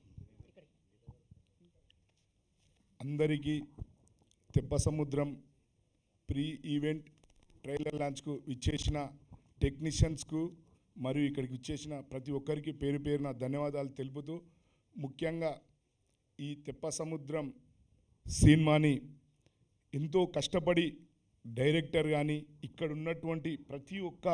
అందరికీ తెప్ప సముద్రం ప్రీ ఈవెంట్ ట్రైలర్ లాంచ్కు ఇచ్చేసిన టెక్నీషియన్స్కు మరియు ఇక్కడికి ఇచ్చేసిన ప్రతి ఒక్కరికి పేరు పేరున ధన్యవాదాలు తెలుపుతూ, ముఖ్యంగా ఈ తెప్ప సముద్రం సినిమాని ఎంతో కష్టపడి డైరెక్టర్ కానీ, ఇక్కడ ఉన్నటువంటి ప్రతి ఒక్క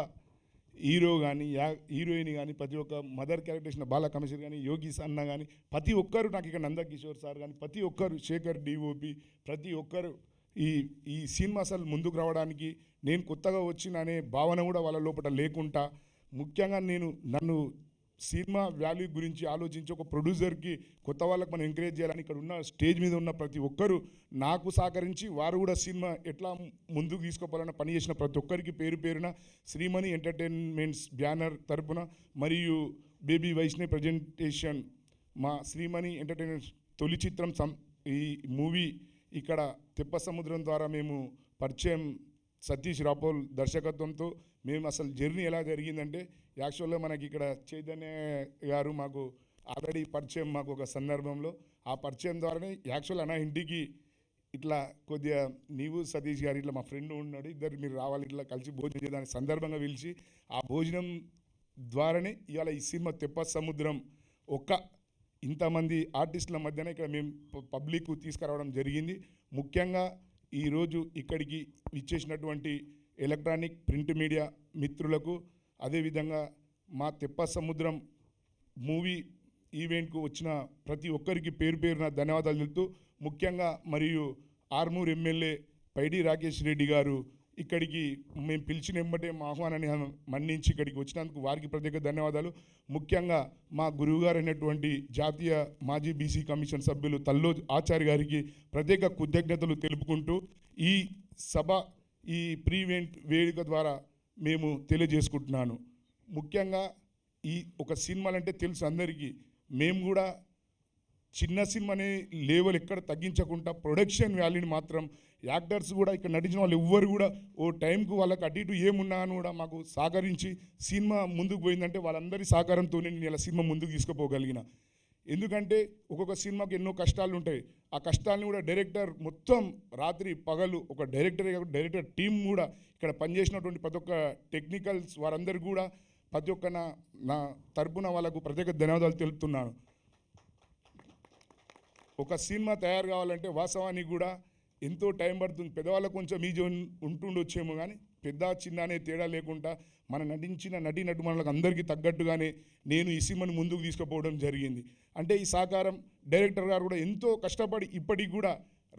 హీరో కానీ, హీరోయిన్ కానీ, ప్రతి ఒక్క మదర్ క్యారెక్టర్ చేసిన బాల కమిషనర్ కానీ, యోగీస్ అన్న కానీ, ప్రతి ఒక్కరు నాకు ఇక్కడ నందకిషోర్ సార్ కానీ, ప్రతి ఒక్కరు శేఖర్ డిఓపి, ప్రతి ఒక్కరు ఈ సినిమా అసలు ముందుకు రావడానికి నేను కొత్తగా వచ్చిన అనే భావన కూడా వాళ్ళ లోపల లేకుండా, ముఖ్యంగా నన్ను సినిమా వాల్యూ గురించి ఆలోచించి ఒక ప్రొడ్యూసర్కి కొత్త వాళ్ళకి మనం ఎంకరేజ్ చేయాలని ఇక్కడ ఉన్న స్టేజ్ మీద ఉన్న ప్రతి ఒక్కరు నాకు సహకరించి వారు కూడా సినిమా ఎట్లా ముందుకు తీసుకోవాలన్న పని చేసిన ప్రతి ఒక్కరికి పేరు పేరున శ్రీమణి ఎంటర్టైన్మెంట్స్ బ్యానర్ తరపున మరియు బేబీ వైష్ణవి ప్రజెంటేషన్ మా శ్రీమణి ఎంటర్టైన్మెంట్స్ తొలి చిత్రం ఈ మూవీ ఇక్కడ తెప్ప సముద్రం ద్వారా మేము పరిచయం సతీష్ రాపోల్ దర్శకత్వంతో మేము అసలు జర్నీ ఎలా జరిగిందంటే, యాక్చువల్గా మనకి ఇక్కడ చైతన్య గారు మాకు ఆల్రెడీ పరిచయం మాకు ఒక సందర్భంలో, ఆ పరిచయం ద్వారానే యాక్చువల్ అన్న ఇంటికి ఇట్లా కొద్దిగా నీవు సతీష్ గారు ఇట్లా మా ఫ్రెండ్ ఉన్నాడు, ఇద్దరు మీరు రావాలి ఇట్లా కలిసి భోజనం చేయడానికి సందర్భంగా పిలిచి ఆ భోజనం ద్వారానే ఇవాళ ఈ సినిమా తెప్ప సముద్రం ఇంతమంది ఆర్టిస్టుల మధ్యన ఇక్కడ మేము పబ్లిక్ తీసుకురావడం జరిగింది. ముఖ్యంగా ఈరోజు ఇక్కడికి ఇచ్చేసినటువంటి ఎలక్ట్రానిక్ ప్రింట్ మీడియా మిత్రులకు, అదేవిధంగా మా తెప్ప సముద్రం మూవీ ఈవెంట్కు వచ్చిన ప్రతి ఒక్కరికి పేరు పేరున ధన్యవాదాలు తెలుపుతూ, ముఖ్యంగా మరియు ఆర్మూర్ ఎమ్మెల్యే పైడి రాకేష్ రెడ్డి గారు ఇక్కడికి మేము పిలిచిన వెంబటే మా ఆహ్వానాన్ని మన్నించి ఇక్కడికి వచ్చినందుకు వారికి ప్రత్యేక ధన్యవాదాలు. ముఖ్యంగా మా గురువుగారు అయినటువంటి జాతీయ మాజీ బీసీ కమిషన్ సభ్యులు తల్లోజ్ ఆచార్య గారికి ప్రత్యేక కృతజ్ఞతలు తెలుపుకుంటూ, ఈ సభ ఈ ప్రీ ఈవెంట్ వేదిక ద్వారా మేము తెలియజేసుకుంటున్నాను. ముఖ్యంగా ఈ ఒక సినిమాలంటే తెలుసు అందరికీ, మేము కూడా చిన్న సినిమానే లేవల్ ఎక్కడ తగ్గించకుండా ప్రొడక్షన్ వాల్యూని మాత్రం యాక్టర్స్ కూడా ఇక్కడ నటించిన వాళ్ళు ఎవ్వరు కూడా ఓ టైంకు వాళ్ళకి అటు ఇటు ఏమున్నా అని కూడా మాకు సహకరించి సినిమా ముందుకు పోయిందంటే వాళ్ళందరి సహకారంతో నేను ఇలా సినిమా ముందుకు తీసుకుపోగలిగిన. ఎందుకంటే ఒక్కొక్క సినిమాకి ఎన్నో కష్టాలు ఉంటాయి, ఆ కష్టాలను కూడా డైరెక్టర్ మొత్తం రాత్రి పగలు ఒక డైరెక్టర్ టీం కూడా ఇక్కడ పనిచేసినటువంటి ప్రతి ఒక్క టెక్నికల్స్ వారందరికీ కూడా ప్రతి ఒక్క నా తరపున వాళ్ళకు ప్రత్యేక ధన్యవాదాలు తెలుపుతున్నాను. ఒక సినిమా తయారు కావాలంటే వాస్తవానికి కూడా ఎంతో టైం పడుతుంది. పెద్దవాళ్ళకు కొంచెం ఈజీ ఉంటుండొచ్చేమో, కానీ పెద్ద చిన్న అనే తేడా లేకుండా మన నటించిన నటుమణులకు అందరికీ తగ్గట్టుగానే నేను ఈ సినిమాని ముందుకు తీసుకుపోవడం జరిగింది. అంటే ఈ సహకారం డైరెక్టర్ గారు కూడా ఎంతో కష్టపడి ఇప్పటికి కూడా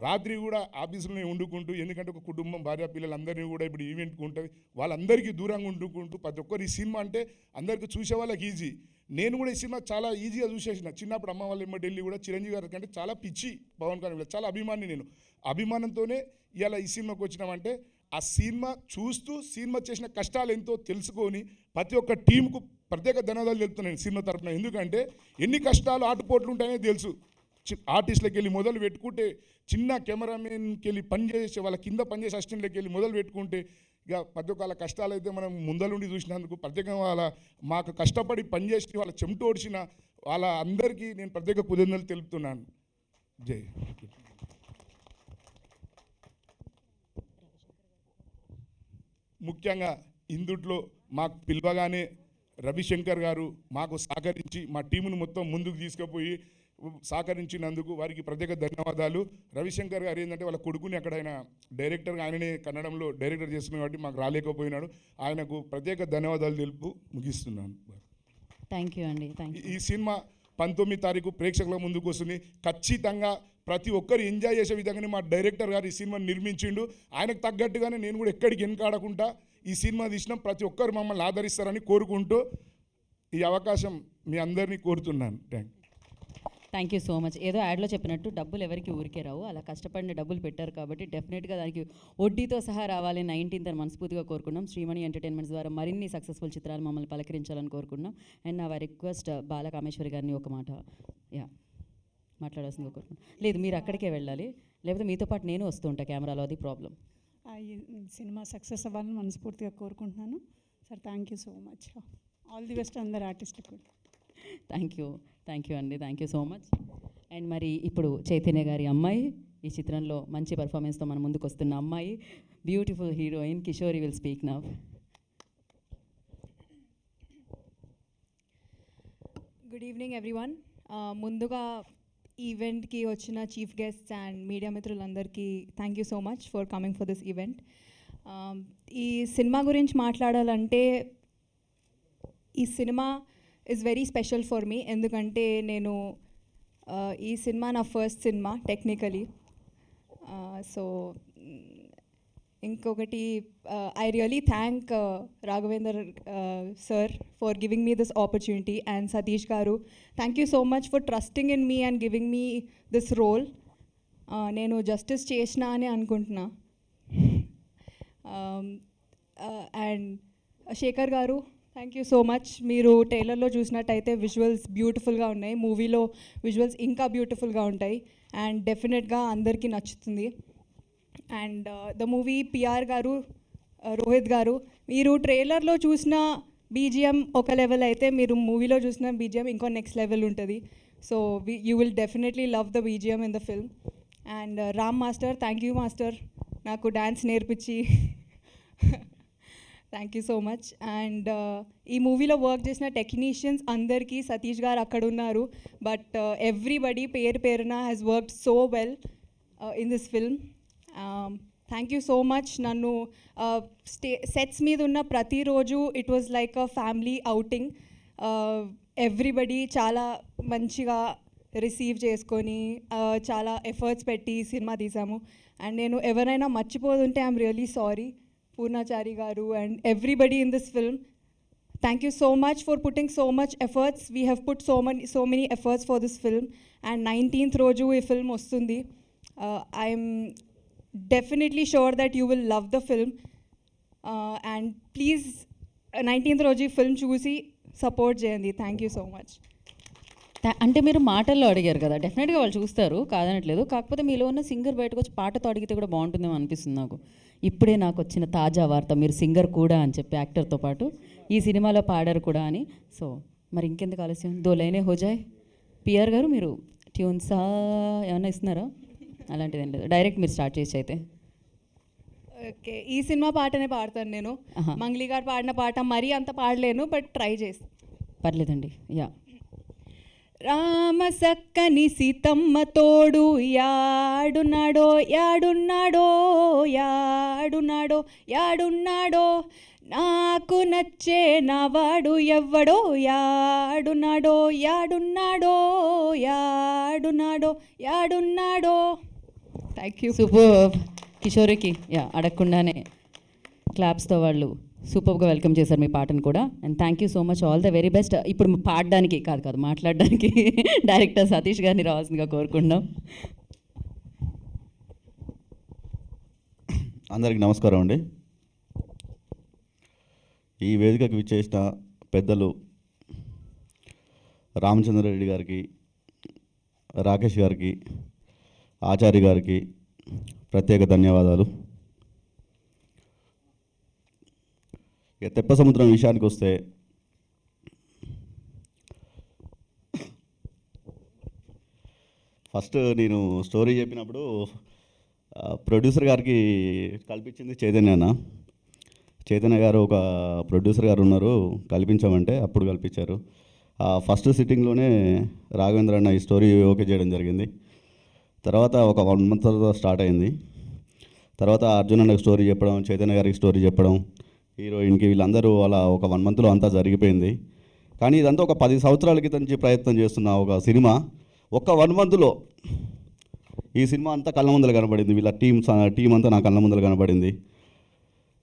రాత్రి కూడా ఆఫీసులోనే వండుకుంటూ, ఎందుకంటే ఒక కుటుంబం భార్య పిల్లలందరినీ కూడా ఇప్పుడు ఈవెంట్కి ఉంటుంది, వాళ్ళందరికీ దూరంగా వండుకుంటూ ప్రతి ఒక్కరు ఈ సినిమా అంటే అందరికీ చూసే వాళ్ళకి ఈజీ. నేను కూడా ఈ సినిమా చాలా ఈజీగా చూసేసిన. చిన్నప్పుడు అమ్మ వాళ్ళ ఎమ్మటి వెళ్ళి కూడా చిరంజీవి గారి కంటే చాలా పిచ్చి పవన్ కళ్యాణ్ చాలా అభిమాని నేను. అభిమానంతోనే ఇలా ఈ సినిమాకి వచ్చినామంటే ఆ సినిమా చూస్తూ సినిమా చేసిన కష్టాలు ఎంతో తెలుసుకొని ప్రతి ఒక్క టీంకు ప్రత్యేక ధన్యవాదాలు తెలుపుతున్నాను సినిమా తరఫున. ఎందుకంటే ఎన్ని కష్టాలు ఆటుపోట్లు ఉంటాయనే తెలుసు. ఆర్టిస్టులకి వెళ్ళి మొదలు పెట్టుకుంటే, చిన్న కెమెరామెన్కి వెళ్ళి పనిచేసే వాళ్ళ కింద పనిచేసే అసిస్టెంట్లకి వెళ్ళి మొదలు పెట్టుకుంటే, ఇక ప్రతి ఒక్క వాళ్ళ కష్టాలు అయితే మనం ముందలుండి చూసినందుకు ప్రత్యేకంగా మాకు కష్టపడి పనిచేసి వాళ్ళ చెమట ఓడిచిన వాళ్ళ అందరికీ నేను ప్రత్యేక కృతజ్ఞతలు తెలుపుతున్నాను. జై. ముఖ్యంగా ఇందుట్లో మాకు పిలవగానే రవిశంకర్ గారు మాకు సహకరించి మా టీమును మొత్తం ముందుకు తీసుకుపోయి సహకరించినందుకు వారికి ప్రత్యేక ధన్యవాదాలు. రవిశంకర్ గారు ఏంటంటే వాళ్ళ కొడుకుని అక్కడ ఆయన డైరెక్టర్గా ఆయననే కన్నడంలో డైరెక్టర్ చేస్తున్నాడు కాబట్టి మాకు రాలేకపోయినాడు. ఆయనకు ప్రత్యేక ధన్యవాదాలు తెలుపు ముగిస్తున్నాను. థ్యాంక్ యూ అండి. ఈ సినిమా 19 తారీఖు ప్రేక్షకుల ముందుకు వస్తుంది. ఖచ్చితంగా ప్రతి ఒక్కరు ఎంజాయ్ చేసే విధంగానే మా డైరెక్టర్ గారు ఈ సినిమాని నిర్మించిండు. ఆయనకు తగ్గట్టుగానే నేను కూడా ఎక్కడికి వెనకాడకుండా ఈ సినిమా తీసిన ప్రతి ఒక్కరు మమ్మల్ని ఆదరిస్తారని కోరుకుంటూ ఈ అవకాశం మీ అందరినీ కోరుతున్నాను. Thank you so much. ఏదో యాడ్లో చెప్పినట్టు డబ్బులు ఎవరికి ఊరికే రావు, అలా కష్టపడిన డబ్బులు పెట్టారు కాబట్టి డెఫినెట్గా దానికి వడ్డీతో సహా రావాలి. 19th మనస్ఫూర్తిగా కోరుకున్నాం. శ్రీమణి ఎంటర్టైన్మెంట్స్ ద్వారా మరిన్ని సక్సెస్ఫుల్ చిత్రాలు మమ్మల్ని పలకరించాలని కోరుకున్నాం. అండ్ నా రిక్వెస్ట్ బాలకామేశ్వరి గారిని ఒక మాట మాట్లాడాల్సిందిగా కోరుకున్నాం. లేదు, మీరు అక్కడికే వెళ్ళాలి, లేకపోతే మీతో పాటు నేను వస్తూ ఉంటా కెమెరాలో, అది ప్రాబ్లం. ఈ సినిమా సక్సెస్ అవ్వాలని మనస్ఫూర్తిగా కోరుకుంటున్నాను sir. Thank you so much. All the best అందరు ఆర్టిస్టులకు. థ్యాంక్ యూ అండి. Thank you so much. And మరి ఇప్పుడు చైతన్య గారి అమ్మాయి, ఈ చిత్రంలో మంచి పర్ఫార్మెన్స్తో మన ముందుకు వస్తున్న అమ్మాయి, beautiful heroine Kishori will speak now. Good evening everyone. ముందుగా ఈవెంట్కి వచ్చిన చీఫ్ గెస్ట్స్ అండ్ మీడియా మిత్రులందరికీ thank you so much for coming for this event. ఈ సినిమా గురించి మాట్లాడాలంటే ఈ cinema is very special for me. ఎందుకంటే నేను ఈ సినిమా నా ఫస్ట్ సినిమా టెక్నికలీ. సో ఇంకొకటి I really thank Raghavender sir for giving me this opportunity and Satish garu, thank you so much for trusting in me and giving me this role. నేను justice చేసిన అని అనుకుంటున్నా. And Shekhar గారు, థ్యాంక్ యూ సో మచ్. మీరు ట్రైలర్లో చూసినట్టయితే visuals బ్యూటిఫుల్గా ఉన్నాయి, మూవీలో విజువల్స్ ఇంకా బ్యూటిఫుల్గా ఉంటాయి అండ్ డెఫినెట్గా అందరికీ నచ్చుతుంది. అండ్ ద మూవీ పిఆర్ గారు, రోహిత్ గారు, మీరు ట్రైలర్లో చూసిన బీజిఎం ఒక లెవెల్ అయితే మీరు మూవీలో చూసిన బీజిఎం ఇంకో నెక్స్ట్ లెవెల్ ఉంటుంది. So you will definitely love the BGM in the film. And Ram master, thank you master, నాకు డ్యాన్స్ నేర్పించి thank you so much. And ఈ మూవీలో వర్క్ చేసిన టెక్నీషియన్స్ అందరికీ, సతీష్ గారు అక్కడ ఉన్నారు, బట్ ఎవ్రీబడి పేరున has worked so well in this film. Thank you so much. నన్ను సెట్స్ మీద ఉన్న ప్రతిరోజు it was like a family outing. Everybody చాలా మంచిగా రిసీవ్ చేసుకొని చాలా ఎఫర్ట్స్ పెట్టి సినిమా తీసాము. అండ్ నేను ఎవరైనా మర్చిపోతుంటే ఐఎమ్ రియలీ సారీ. పూర్ణాచారి గారు and everybody in this film, thank you so much for putting so much efforts. We have put so many efforts for this film. And 19th రోజు ఈ film వస్తుంది. I'm definitely sure that you will love the film and please 19th రోజు ఈ film చూసి support చేయండి. Thank you so much. అంటే మీరు మాటల్లో అడిగారు కదా, డెఫినెట్గా వాళ్ళు చూస్తారు, కాదనట్లేదు. కాకపోతే మీలో ఉన్న సింగర్ బయటకు వచ్చి పాటతో అడిగితే కూడా బాగుంటుందేమో అనిపిస్తుంది నాకు. ఇప్పుడే నాకు వచ్చిన తాజా వార్త, మీరు సింగర్ కూడా అని చెప్పి యాక్టర్తో పాటు ఈ సినిమాలో పాడారు కూడా అని. సో మరి ఇంకెందుకు ఆలస్యం, దో లైనే హోజాయ్. పిఆర్ గారు మీరు ట్యూన్సా ఏమన్నా ఇస్తున్నారా? అలాంటిది ఏం లేదు, డైరెక్ట్ మీరు స్టార్ట్ చేసి అయితే. ఓకే, ఈ సినిమా పాటనే పాడతాను నేను. మంగ్లీ గారు పాడిన పాట మరీ అంత పాడలేను, బట్ ట్రై చేసి. పర్లేదండి. యా. రామ సక్కని సీతమ్మ తోడు యాడున్నాడో యాడున్నాడో యాడున్నాడో యాడున్నాడో, నాకు నచ్చే నావాడు ఎవ్వడో యాడున్నాడో యాడున్నాడో యాడున్నాడో యాడున్నాడో. Thank you. సూపర్. కిషోరికి అడగకుండానే క్లాప్స్తో వాళ్ళు సూపర్గా వెల్కమ్ చేశారు మీ పాటను కూడా. And thank you so much, all the very best. ఇప్పుడు పాడడానికి కాదు మాట్లాడడానికి డైరెక్టర్ సతీష్ గారిని రావాల్సిందిగా కోరుకుంటున్నాం. అందరికీ నమస్కారం అండి. ఈ వేదికకు విచ్చేసిన పెద్దలు రామచంద్రారెడ్డి గారికి, రాకేష్ గారికి, ఆచార్య గారికి ప్రత్యేక ధన్యవాదాలు. ఇక తెప్ప సముద్రం విషయానికి వస్తే, ఫస్ట్ నేను స్టోరీ చెప్పినప్పుడు ప్రొడ్యూసర్ గారికి కల్పించింది చైతన్య గారు ఒక ప్రొడ్యూసర్ గారు ఉన్నారు, కల్పించామంటే అప్పుడు కల్పించారు. ఫస్ట్ సిట్టింగ్లోనే రాఘవేంద్ర అన్న ఈ స్టోరీ ఓకే చేయడం జరిగింది. తర్వాత ఒక 1 month తర్వాత స్టార్ట్ అయింది. తర్వాత అర్జున్ అన్నకి స్టోరీ చెప్పడం, చైతన్య గారికి స్టోరీ చెప్పడం, హీరోయిన్కి, వీళ్ళందరూ అలా ఒక 1 monthలో అంతా జరిగిపోయింది. కానీ ఇదంతా ఒక 10 సంవత్సరాల క్రితం నుంచి ప్రయత్నం చేస్తున్న ఒక సినిమా ఒక్క 1 monthలో ఈ సినిమా అంతా కళ్ళ ముందర కనబడింది. వీళ్ళ టీం అంతా నా కళ్ళ ముందర కనబడింది.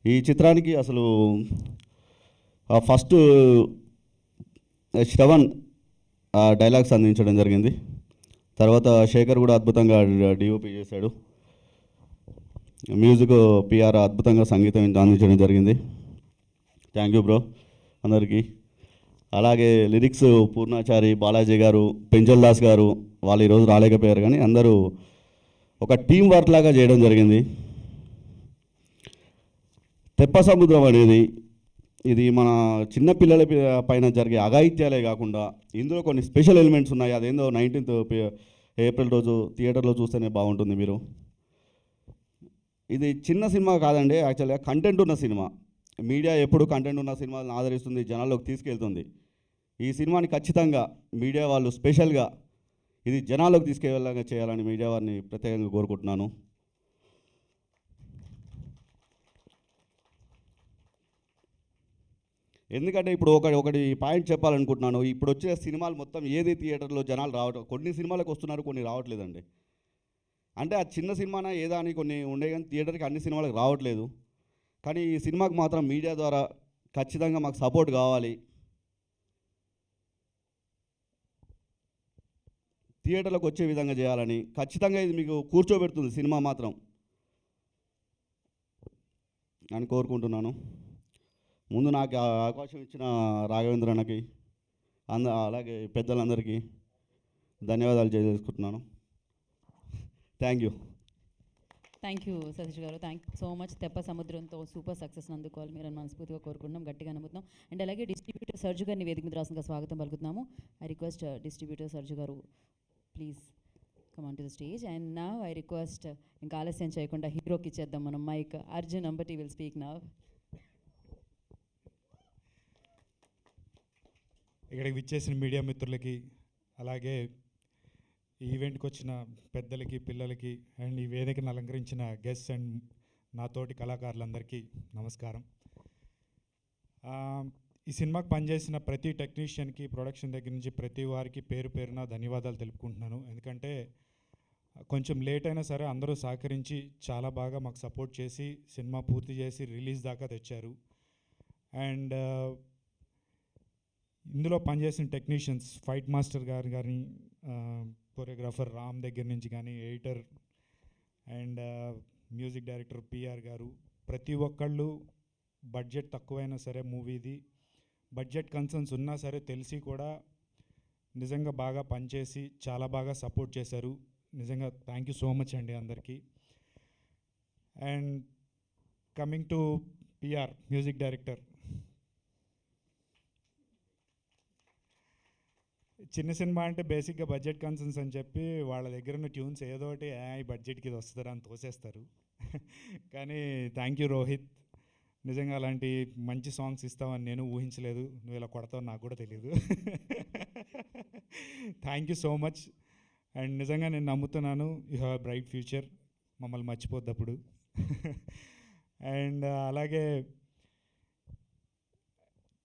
ఈ చిత్రానికి అసలు ఫస్ట్ శ్రవణ్ డైలాగ్స్ అందించడం జరిగింది. తర్వాత శేఖర్ కూడా అద్భుతంగా డిఓపి చేశాడు. మ్యూజిక్ పిఆర్ అద్భుతంగా సంగీతం అందించడం జరిగింది. థ్యాంక్ యూ బ్రో అందరికీ. అలాగే లిరిక్స్ పూర్ణాచారి, బాలాజీ గారు, పెంజల్ దాస్ గారు, వాళ్ళు ఈరోజు రాలేకపోయారు, కానీ అందరూ ఒక టీం వర్క్ లాగా చేయడం జరిగింది. తెప్ప సముద్రం అనేది ఇది మన చిన్నపిల్లల పైన జరిగే అఘాయిత్యాలే కాకుండా ఇందులో కొన్ని స్పెషల్ ఎలిమెంట్స్ ఉన్నాయి. అదేందో 19th ఏప్రిల్ రోజు థియేటర్లో చూస్తేనే బాగుంటుంది. మీరు ఇది చిన్న సినిమా కాదండి, యాక్చువల్గా కంటెంట్ ఉన్న సినిమా. మీడియా ఎప్పుడు కంటెంట్ ఉన్న సినిమాలను ఆదరిస్తుంది, జనాల్లోకి తీసుకెళ్తుంది. ఈ సినిమాని ఖచ్చితంగా మీడియా వాళ్ళు స్పెషల్గా ఇది జనాల్లోకి తీసుకెళ్ళగా చేయాలని మీడియా వారిని ప్రత్యేకంగా కోరుకుంటున్నాను. ఎందుకంటే ఇప్పుడు ఒకటి పాయింట్ చెప్పాలనుకుంటున్నాను. ఇప్పుడు వచ్చే సినిమాలు మొత్తం ఏది థియేటర్లో జనాలు రావటం, కొన్ని సినిమాలకు వస్తున్నారు, కొన్ని రావట్లేదండి. అంటే ఆ చిన్న సినిమానా ఏదా అని కొన్ని ఉండే, కానీ థియేటర్కి అన్ని సినిమాలకు రావట్లేదు. కానీ ఈ సినిమాకి మాత్రం మీడియా ద్వారా ఖచ్చితంగా మాకు సపోర్ట్ కావాలి. థియేటర్లకు వచ్చే విధంగా చేయాలని ఖచ్చితంగా ఇది మీకు కూర్చోబెడుతుంది సినిమా మాత్రం అని కోరుకుంటున్నాను. ముందు నాకు అవకాశం ఇచ్చిన రాఘవేంద్ర అన్నకి అలాగే పెద్దలందరికీ ధన్యవాదాలు చేసుకుంటున్నాను. Thank you. Thank you Satish garu, thank you so much. తెప్ప సముద్రంతో సూపర్ సక్సెస్ అందుకోవాలి మీరు అని మనస్ఫూర్తిగా కోరుకుంటున్నాం, గట్టిగా నమ్ముతున్నాం. అండ్ అలాగే డిస్ట్రిబ్యూటర్ సర్జు గారిని వేదిక మీద రాష్ట్రంగా స్వాగతం పలుకుతున్నాము. ఐ రిక్వెస్ట్ డిస్ట్రిబ్యూటర్ సర్జు గారు please come on to the stage. And నా ఐ రిక్వెస్ట్ ఇంకా ఆలస్యం చేయకుండా హీరోకి ఇచ్చేద్దాం మనం mic. Arjun Ambati will speak now. ఇక్కడికి విచ్చేసిన మీడియా మిత్రులకి, అలాగే ఈ ఈవెంట్కి వచ్చిన పెద్దలకి, పిల్లలకి, అండ్ ఈ వేదికను అలంకరించిన గెస్ట్స్ అండ్ నాతోటి కళాకారులందరికీ నమస్కారం. ఈ సినిమాకి పనిచేసిన ప్రతి టెక్నీషియన్కి, ప్రొడక్షన్ దగ్గర నుంచి ప్రతి వారికి పేరు పేరున ధన్యవాదాలు తెలుపుకుంటున్నాను. ఎందుకంటే కొంచెం లేట్ అయినా సరే అందరూ సహకరించి చాలా బాగా మాకు సపోర్ట్ చేసి సినిమా పూర్తి చేసి రిలీజ్ దాకా తెచ్చారు. అండ్ ఇందులో పనిచేసిన టెక్నీషియన్స్, ఫైట్ మాస్టర్ గారు కానీ, కొరియోగ్రాఫర్ రామ్ దగ్గర నుంచి కానీ, editor and music director PR గారు, ప్రతి ఒక్కళ్ళు బడ్జెట్ తక్కువైనా సరే మూవీది బడ్జెట్ కన్సర్న్స్ ఉన్నా సరే తెలిసి కూడా నిజంగా బాగా పనిచేసి చాలా బాగా సపోర్ట్ చేశారు. నిజంగా థ్యాంక్ యూ సో మచ్ అండి అందరికీ. And coming to PR music director, చిన్న సినిమా అంటే బేసిక్గా బడ్జెట్ కన్సర్న్స్ అని చెప్పి వాళ్ళ దగ్గర ఉన్న ట్యూన్స్ ఏదో ఒకటి ఈ బడ్జెట్కి ఇది వస్తుందా అని తోసేస్తారు. కానీ థ్యాంక్ యూ రోహిత్, నిజంగా అలాంటి మంచి సాంగ్స్ ఇస్తావని నేను ఊహించలేదు. నువ్వు ఇలా కొడతావు నాకు కూడా తెలియదు. Thank you so much. And నిజంగా నేను నమ్ముతున్నాను you have a bright future, మమ్మల్ని మర్చిపోద్దప్పుడు. అండ్ అలాగే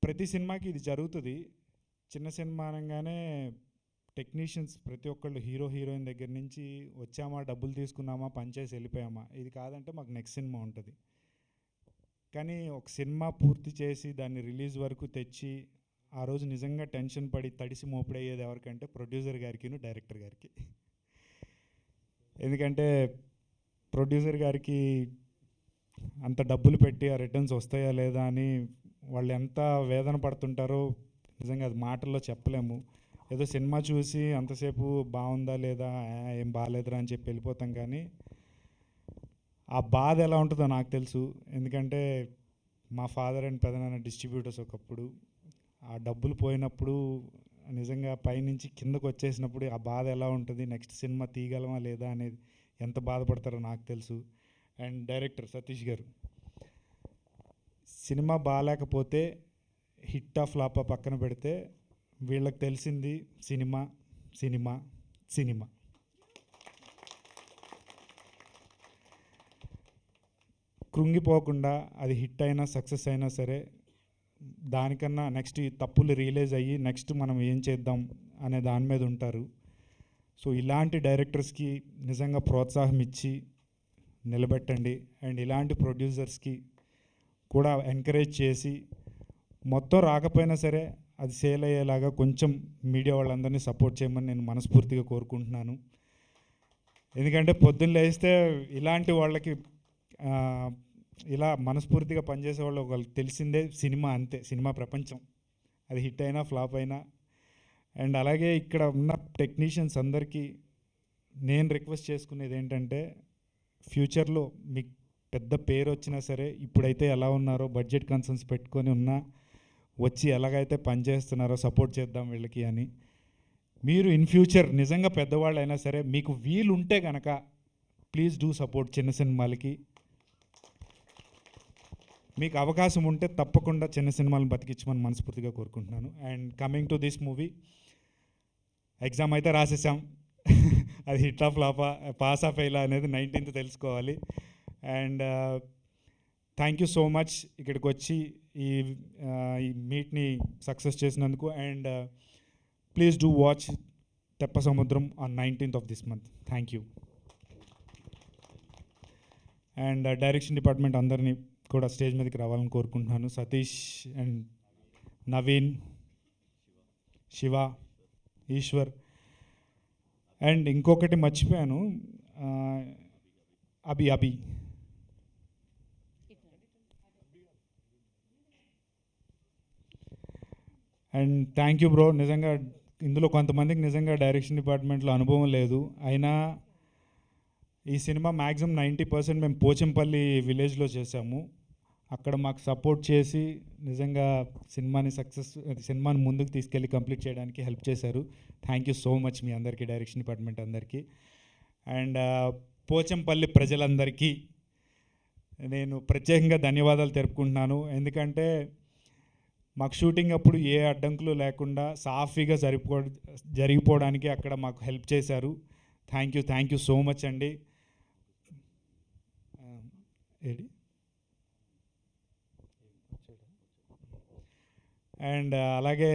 ప్రతి సినిమాకి ఇది జరుగుతుంది. చిన్న సినిమా అనగానే టెక్నీషియన్స్ ప్రతి ఒక్కళ్ళు హీరో హీరోయిన్ దగ్గర నుంచి వచ్చామా, డబ్బులు తీసుకున్నామా, పనిచేసి వెళ్ళిపోయామా, ఇది కాదంటే మాకు నెక్స్ట్ సినిమా ఉంటుంది. కానీ ఒక సినిమా పూర్తి చేసి దాన్ని రిలీజ్ వరకు తెచ్చి ఆ రోజు నిజంగా టెన్షన్ పడి తడిసి మోపుడయ్యేది ఎవరికంటే ప్రొడ్యూసర్ గారికి, డైరెక్టర్ గారికి. ఎందుకంటే ప్రొడ్యూసర్ గారికి అంత డబ్బులు పెట్టి ఆ రిటర్న్స్ వస్తాయా లేదా అని వాళ్ళు ఎంత వేదన పడుతుంటారో నిజంగా అది మాటల్లో చెప్పలేము. ఏదో సినిమా చూసి అంతసేపు బాగుందా లేదా ఏం బాగాలేదురా అని చెప్పి వెళ్ళిపోతాం, కానీ ఆ బాధ ఎలా ఉంటుందో నాకు తెలుసు. ఎందుకంటే మా ఫాదర్ అండ్ పెదనాన్న డిస్ట్రిబ్యూటర్స్ ఒకప్పుడు. ఆ డబ్బులు పోయినప్పుడు నిజంగా పైనుంచి కిందకు వచ్చేసినప్పుడు ఆ బాధ ఎలా ఉంటుంది, నెక్స్ట్ సినిమా తీయగలమా లేదా అనేది ఎంత బాధపడతారో నాకు తెలుసు. అండ్ డైరెక్టర్ సతీష్ గారు, సినిమా బాగాలేకపోతే హిట్టా ఫ్లాపా పక్కన పెడితే వీళ్ళకి తెలిసింది సినిమా సినిమా సినిమా. కృంగిపోకుండా అది హిట్ అయినా సక్సెస్ అయినా సరే దానికన్నా నెక్స్ట్ ఈ తప్పులు రియలైజ్ అయ్యి నెక్స్ట్ మనం ఏం చేద్దాం అనే దాని మీద ఉంటారు. సో ఇలాంటి డైరెక్టర్స్కి నిజంగా ప్రోత్సాహం ఇచ్చి నిలబెట్టండి. అండ్ ఇలాంటి ప్రొడ్యూసర్స్కి కూడా ఎంకరేజ్ చేసి మొత్తం రాకపోయినా సరే అది సేల్ అయ్యేలాగా కొంచెం మీడియా వాళ్ళందరినీ సపోర్ట్ చేయమని నేను మనస్ఫూర్తిగా కోరుకుంటున్నాను. ఎందుకంటే పొద్దున్న లేస్తే ఇలాంటి వాళ్ళకి ఇలా మనస్ఫూర్తిగా పనిచేసే వాళ్ళు వాళ్ళకి తెలిసిందే సినిమా, అంతే సినిమా ప్రపంచం, అది హిట్ అయినా ఫ్లాప్ అయినా. అండ్ అలాగే ఇక్కడ ఉన్న టెక్నీషియన్స్ అందరికీ నేను రిక్వెస్ట్ చేసుకునేది ఏంటంటే ఫ్యూచర్లో మీకు పెద్ద పేరు వచ్చినా సరే ఇప్పుడైతే ఎలా ఉన్నారో బడ్జెట్ కన్సర్న్స్ పెట్టుకొని ఉన్నా వచ్చి ఎలాగైతే పనిచేస్తున్నారో సపోర్ట్ చేద్దాం వీళ్ళకి అని. మీరు ఇన్ ఫ్యూచర్ నిజంగా పెద్దవాళ్ళు అయినా సరే మీకు వీలు ఉంటే కనుక ప్లీజ్ డూ సపోర్ట్ చిన్న సినిమాలకి. మీకు అవకాశం ఉంటే తప్పకుండా చిన్న సినిమాలను బతికించమని మనస్ఫూర్తిగా కోరుకుంటున్నాను. And coming to this movie, exam అయితే రాసేసాం, అది హిట్ ఆఫ్ ఫ్లాపా పాస్ ఆఫ్ ఫెయిల్ అనేది 19th తెలుసుకోవాలి. And thank you so much ఇక్కడికి వచ్చి ఈ మీట్ని సక్సెస్ చేసినందుకు. And please do watch Teppa Samudram on 19th of this month. Thank you. And direction department అందరినీ కూడా స్టేజ్ మీదకి రావాలని కోరుకుంటున్నాను. సతీష్ అండ్ నవీన్, శివ, ఈశ్వర్. అండ్ ఇంకొకటి మర్చిపోయాను, Abhi. And thank you bro. నిజంగా ఇందులో కొంతమందికి నిజంగా డైరెక్షన్ డిపార్ట్మెంట్లో అనుభవం లేదు, అయినా ఈ సినిమా మ్యాక్సిమం 90% మేము పోచంపల్లి విలేజ్లో చేసాము. అక్కడ మాకు సపోర్ట్ చేసి నిజంగా సినిమాని ముందుకు తీసుకెళ్ళి కంప్లీట్ చేయడానికి హెల్ప్ చేశారు. థ్యాంక్ యూ సో మచ్ మీ అందరికీ, డైరెక్షన్ డిపార్ట్మెంట్ అందరికీ. అండ్ పోచంపల్లి ప్రజలందరికీ నేను ప్రత్యేకంగా ధన్యవాదాలు తెలుపుకుంటున్నాను. ఎందుకంటే మాకు షూటింగ్ అప్పుడు ఏ అడ్డంకులు లేకుండా సాఫీగా జరిగిపోవడానికి అక్కడ మాకు హెల్ప్ చేశారు. థ్యాంక్ యూ సో మచ్ అండి. అండ్ అలాగే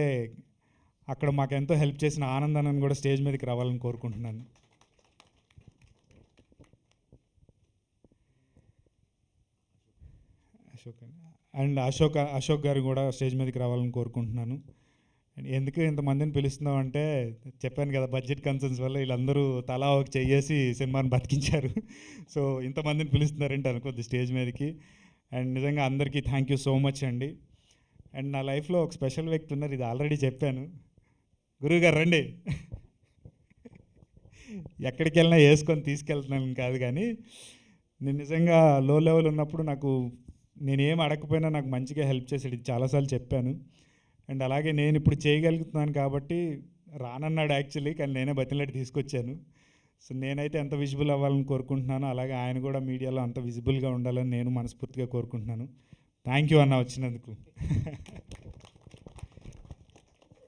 అక్కడ మాకు ఎంతో హెల్ప్ చేసిన ఆనందాన్ని కూడా స్టేజ్ మీదకి రావాలని కోరుకుంటున్నాను. అండ్ అశోక్ గారు కూడా స్టేజ్ మీదకి రావాలని కోరుకుంటున్నాను. ఎందుకు ఇంతమందిని పిలుస్తున్నాం అంటే చెప్పాను కదా, బడ్జెట్ కన్సర్న్స్ వల్ల వీళ్ళందరూ తలా ఒక చెయ్యేసి సినిమాని బతికించారు. సో ఇంతమందిని పిలుస్తున్నారంటే అనుకోద్ది స్టేజ్ మీదకి. అండ్ నిజంగా అందరికీ థ్యాంక్ యూ సో మచ్ అండి. అండ్ నా లైఫ్లో ఒక స్పెషల్ వ్యక్తి ఉన్నారు, ఇది ఆల్రెడీ చెప్పాను. గురువుగారు రండి. ఎక్కడికి వెళ్ళినా వేసుకొని తీసుకెళ్తున్నాను కాదు, కానీ నేను నిజంగా లో లెవెల్ ఉన్నప్పుడు నేనేం అడగకపోయినా నాకు మంచిగా హెల్ప్ చేసాడు, ఇది చాలాసార్లు చెప్పాను. అండ్ అలాగే నేను ఇప్పుడు చేయగలుగుతున్నాను కాబట్టి రానన్నాడు యాక్చువల్లీ, కానీ నేనే బతిలాడి తీసుకొచ్చాను. సో నేనైతే ఎంత విజిబుల్ అవ్వాలని కోరుకుంటున్నాను, అలాగే ఆయన కూడా మీడియాలో అంత విజిబుల్గా ఉండాలని నేను మనస్ఫూర్తిగా కోరుకుంటున్నాను. థ్యాంక్ యూ అన్న వచ్చినందుకు.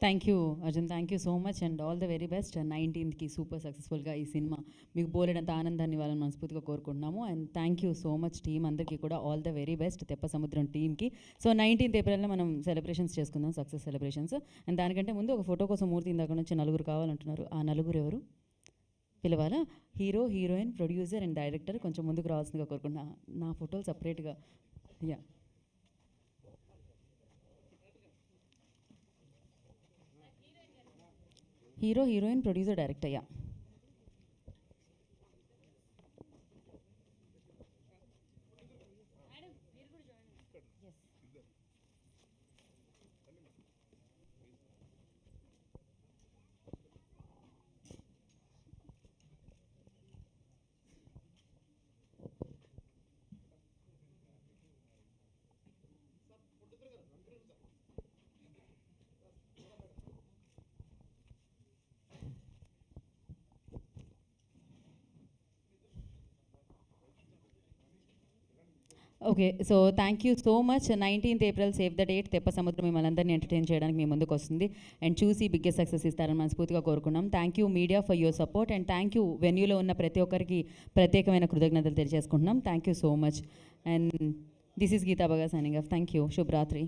Thank you Arjun, thank you so much and all the very best. 19th super సక్సెస్ఫుల్గా ఈ సినిమా మీకు బోలెడంత ఆనందాన్ని ఇవ్వాలని మనస్ఫూర్తిగా కోరుకుంటున్నాము. And thank you so much team అందరికీ కూడా ఆల్ ద వెరీ బెస్ట్ తెప్ప సముద్రం టీమ్కి. సో 19th ఏప్రిల్లో మనం సెలబ్రేషన్స్ చేసుకుందాం, సక్సెస్ సెలబ్రేషన్స్. అండ్ దానికంటే ముందు ఒక ఫోటో కోసం మూర్తి ఇందాక నుంచి 4 కావాలంటున్నారు. ఆ 4 ఎవరు పిలవాలా? Hero, heroine, producer and director కొంచెం ముందుకు రావాల్సిందిగా కోరుకుంటున్నా. నా ఫోటోలు సపరేట్గా. Yeah, hero, heroine, producer, director. Yeah, okay, so thank you so much. 19th April save the date. Teppa Samudram మిమ్మల్ని అందరినీ ఎంటర్టైన్ చేయడానికి మీ ముందుకు వస్తుంది అండ్ చూసి బిగ్గెస్ట్ సక్సెస్ ఇస్తారని మనస్ఫూర్తిగా కోరుకున్నాం. Thank you media for your support and thank you వెన్యూలో ఉన్న ప్రతి ఒక్కరికి ప్రత్యేకమైన కృతజ్ఞతలు తెలియజేసుకుంటున్నాం. Thank you so much and this is Geetha Baga signing off. Thank you. శుభరాత్రి.